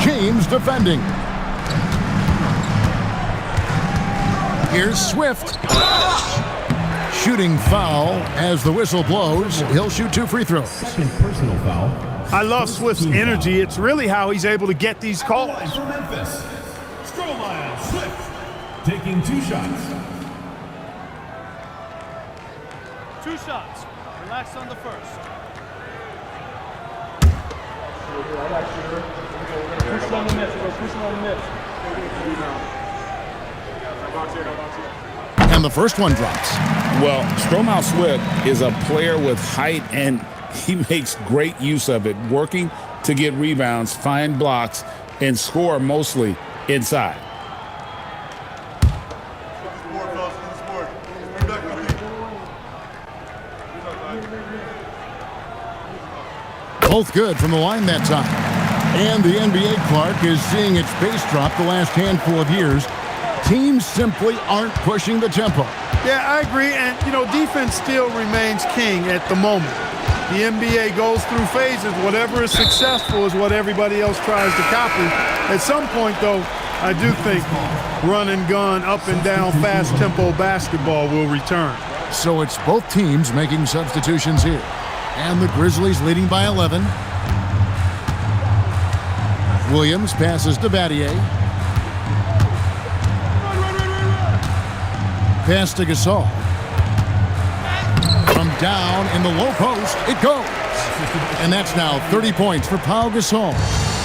James defending. Here's Swift. Shooting foul as the whistle blows. He'll shoot 2 free throws. Second personal foul. I love Swift's energy. It's really how he's able to get these calls. For Memphis, Stroman Swift, taking 2 shots. 2 shots. Relax on the first. Push on the miss. Push on the miss. And the first one drops. Well, Stroman Swift is a player with height, and he makes great use of it, working to get rebounds, find blocks, and score mostly inside. Both good from the line that time. And the NBA, Clark, is seeing its pace drop the last handful of years. Teams simply aren't pushing the tempo. Yeah, I agree. And, defense still remains king at the moment. The NBA goes through phases. Whatever is successful is what everybody else tries to copy. At some point, though, I do think run and gun, up and down, fast tempo basketball will return. So it's both teams making substitutions here. And the Grizzlies leading by 11. Williams passes to Battier. Pass to Gasol. From down in the low post, it goes. And that's now 30 points for Pau Gasol.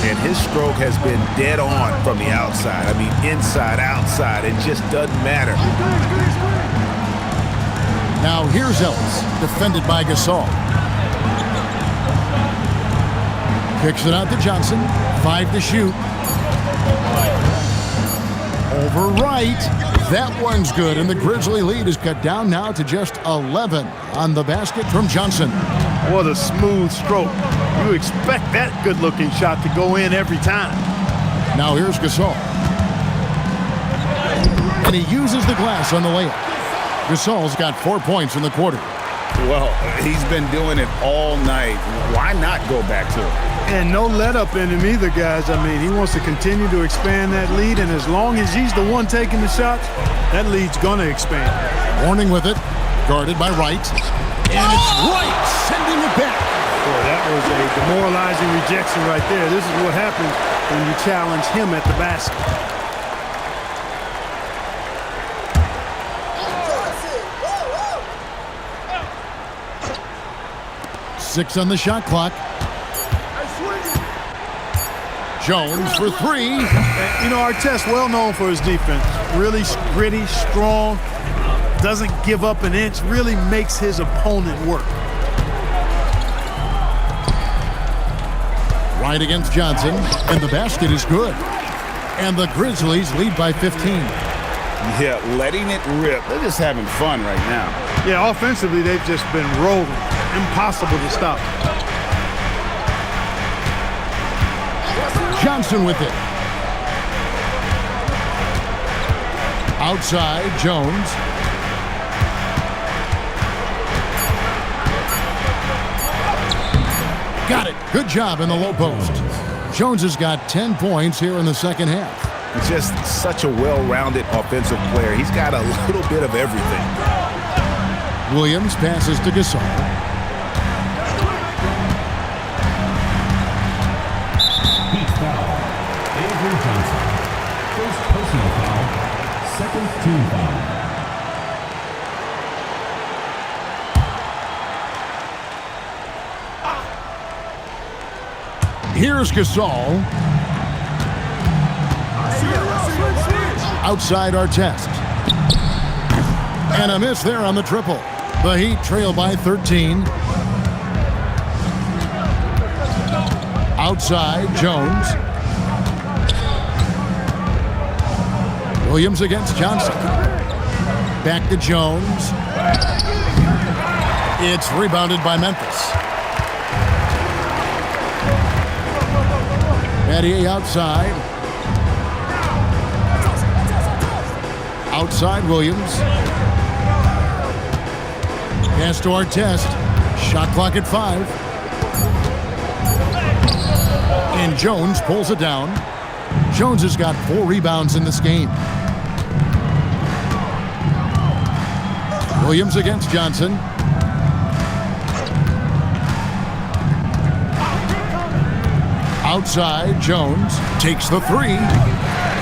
And his stroke has been dead on from the outside. I mean, inside, outside, it just doesn't matter. Now here's Ellis, defended by Gasol. Kicks it out to Johnson. 5 to shoot. Over right. That one's good, and the Grizzly lead is cut down now to just 11 on the basket from Johnson. What a smooth stroke. You expect that good-looking shot to go in every time. Now here's Gasol. And he uses the glass on the layup. Gasol's got 4 points in the quarter. Well, he's been doing it all night. Why not go back to it? And no let-up in him either, guys. I mean, he wants to continue to expand that lead, and as long as he's the one taking the shots, that lead's going to expand. Warning with it, guarded by Wright. And it's Wright sending it back. Boy, that was a demoralizing rejection right there. This is what happens when you challenge him at the basket. Six on the shot clock. Jones for 3. Artest, well known for his defense. Really gritty, strong, doesn't give up an inch, really makes his opponent work. Right against Johnson, and the basket is good. And the Grizzlies lead by 15. Yeah, letting it rip. They're just having fun right now. Yeah, offensively, they've just been rolling. Impossible to stop. Johnson with it. Outside, Jones. Got it. Good job in the low post. Jones has got 10 points here in the second half. Just such a well-rounded offensive player. He's got a little bit of everything. Williams passes to Gasol. Johnson. First personal foul, second team foul. Here's Gasol. Outside Artest. And a miss there on the triple. The Heat trail by 13. Outside, Jones. Williams against Johnson. Back to Jones. It's rebounded by Memphis. Battier outside. Outside Williams. Pass to Artest. Shot clock at 5. And Jones pulls it down. Jones has got 4 rebounds in this game. Williams against Johnson. Outside, Jones takes the three.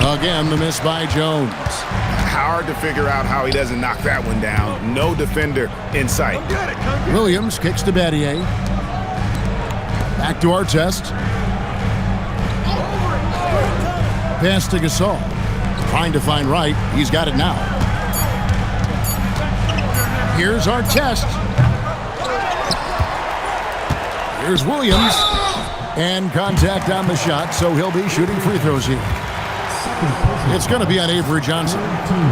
Again, the miss by Jones. Hard to figure out how he doesn't knock that one down. No defender in sight. Williams kicks to Battier. Back to Artest. Pass to Gasol. Trying to find Wright. He's got it now. Here's Artest. Here's Williams. And contact on the shot, so he'll be shooting free throws here. It's going to be on Avery Johnson.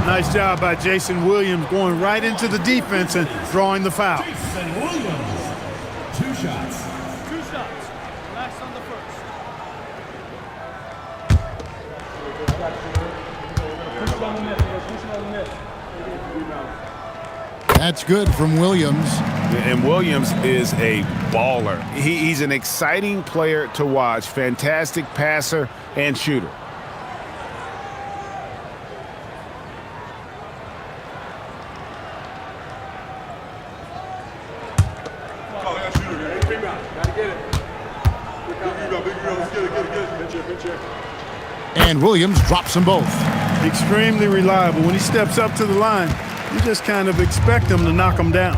Nice job by Jason Williams going right into the defense and drawing the foul. Jason Williams, 2 shots. 2 shots. Relax on the first. That's good from Williams. And Williams is a baller. He's an exciting player to watch. Fantastic passer and shooter. And Williams drops them both. Extremely reliable. When he steps up to the line, you just kind of expect him to knock him down.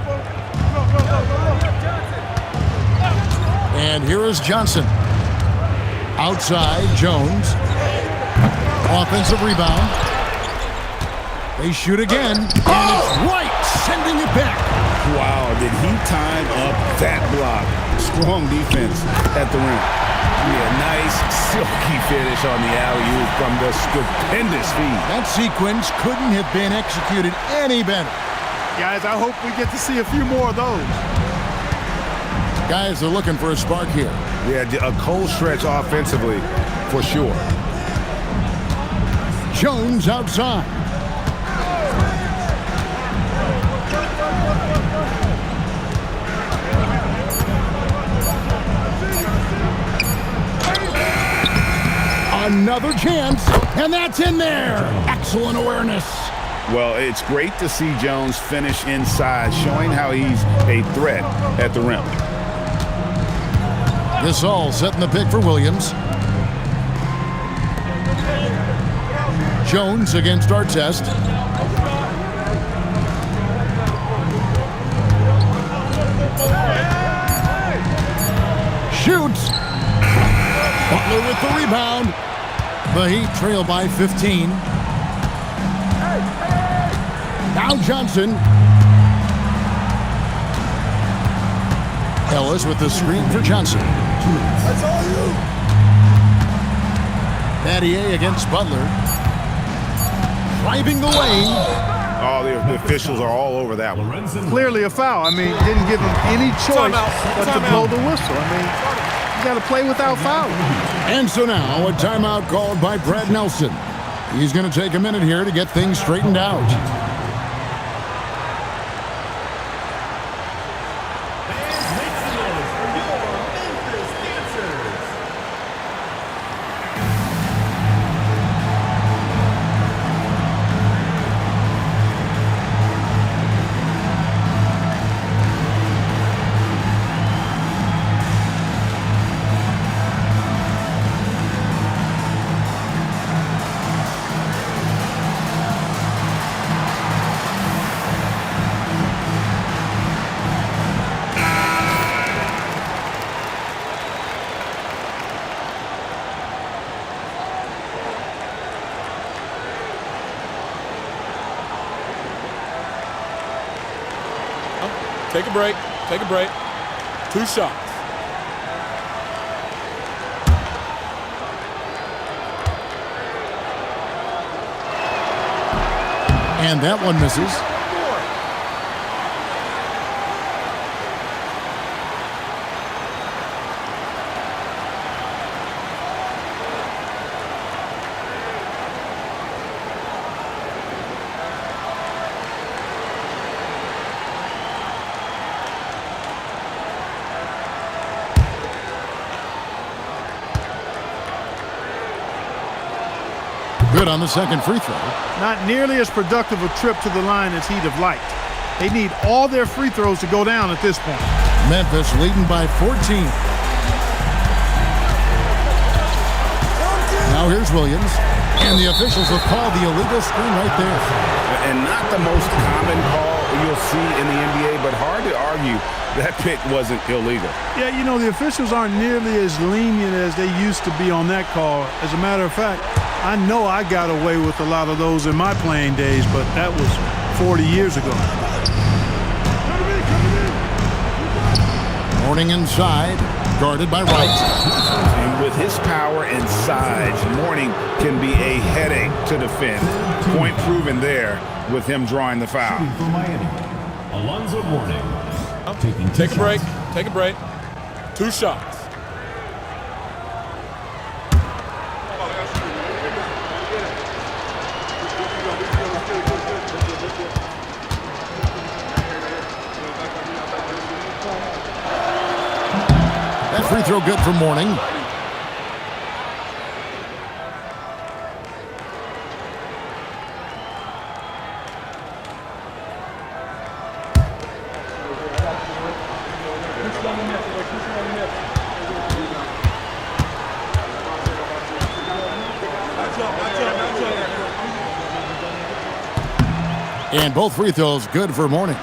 And here is Johnson. Outside, Jones. Offensive rebound. They shoot again, and it's White sending it back. Wow, did he time up that block? Strong defense at the rim. Yeah, nice silky finish on the alley-oop from the stupendous feed. That sequence couldn't have been executed any better. Guys, I hope we get to see a few more of those. Guys are looking for a spark here. Yeah, a cold stretch offensively for sure. Jones outside. Another chance, and that's in there. Excellent awareness. Well, it's great to see Jones finish inside, showing how he's a threat at the rim. Gasol setting the pick for Williams. Jones against Artest. Shoots. Butler with the rebound. The Heat trail by 15. Now Johnson. Ellis with the screen for Johnson. That's all you. Battier against Butler. Driving the lane. Oh, the officials are all over that one. Clearly a foul. I mean, didn't give him any choice but to blow the whistle. I mean, you got to play without fouling. And so now a timeout called by Brad Nelson. He's going to take a minute here to get things straightened out. Take a break. Take a break. 2 shots. And that one misses. Good on the second free throw. Not nearly as productive a trip to the line as he'd have liked. They need all their free throws to go down at this point. Memphis leading by 14. Now here's Williams. And the officials have called the illegal screen right there. And not the most common call you'll see in the NBA, but hard to argue that pick wasn't illegal. Yeah, you know, the officials aren't nearly as lenient as they used to be on that call. As a matter of fact, I know I got away with a lot of those in my playing days, but that was 40 years ago. Mourning inside, guarded by Wright. And with his power and size, Mourning can be a headache to defend. Point proven there with him drawing the foul. For Miami, Alonzo Mourning. Take a break. Take a break. 2 shots. That free throw good for Mourning. And both free throws good for Mourning.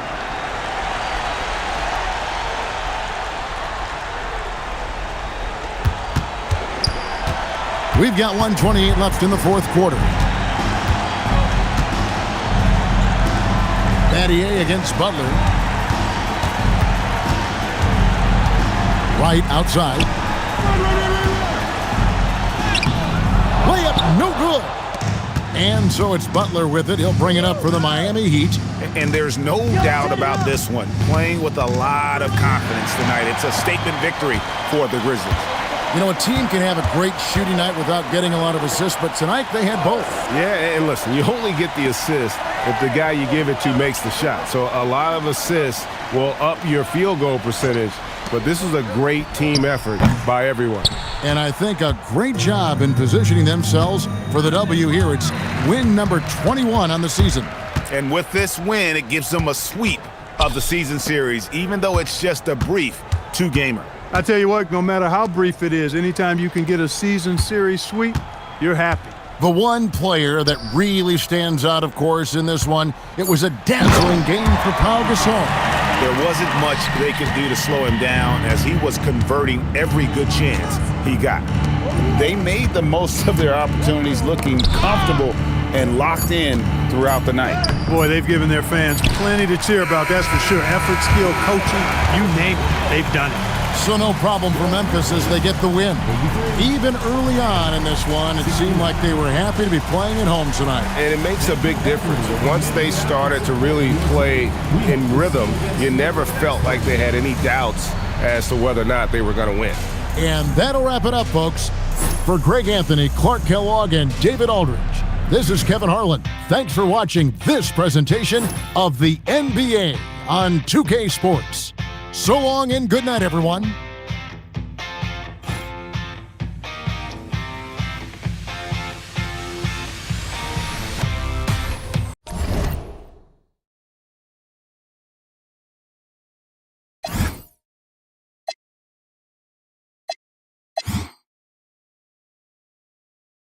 We've got 1:28 left in the fourth quarter. Battier against Butler. Right outside. Layup, no good. And so it's Butler with it. He'll bring it up for the Miami Heat. And there's no doubt about this one. Playing with a lot of confidence tonight. It's a statement victory for the Grizzlies. You know, a team can have a great shooting night without getting a lot of assists, but tonight they had both. Yeah, and listen, you only get the assist if the guy you give it to makes the shot. So a lot of assists will up your field goal percentage, but this is a great team effort by everyone. And I think a great job in positioning themselves for the W here. It's win number 21 on the season. And with this win, it gives them a sweep of the season series, even though it's just a brief 2-gamer. I tell you what, no matter how brief it is, anytime you can get a season series sweep, you're happy. The one player that really stands out, of course, in this one, it was a dazzling game for Pau Gasol. There wasn't much they could do to slow him down as he was converting every good chance he got. They made the most of their opportunities, looking comfortable and locked in throughout the night. Boy, they've given their fans plenty to cheer about, that's for sure. Effort, skill, coaching, you name it, they've done it. So no problem for Memphis as they get the win. Even early on in this one, it seemed like they were happy to be playing at home tonight. And it makes a big difference. Once they started to really play in rhythm, you never felt like they had any doubts as to whether or not they were going to win. And that'll wrap it up, folks. For Greg Anthony, Clark Kellogg, and David Aldridge, this is Kevin Harlan. Thanks for watching this presentation of the NBA on 2K Sports. So long and good night, everyone.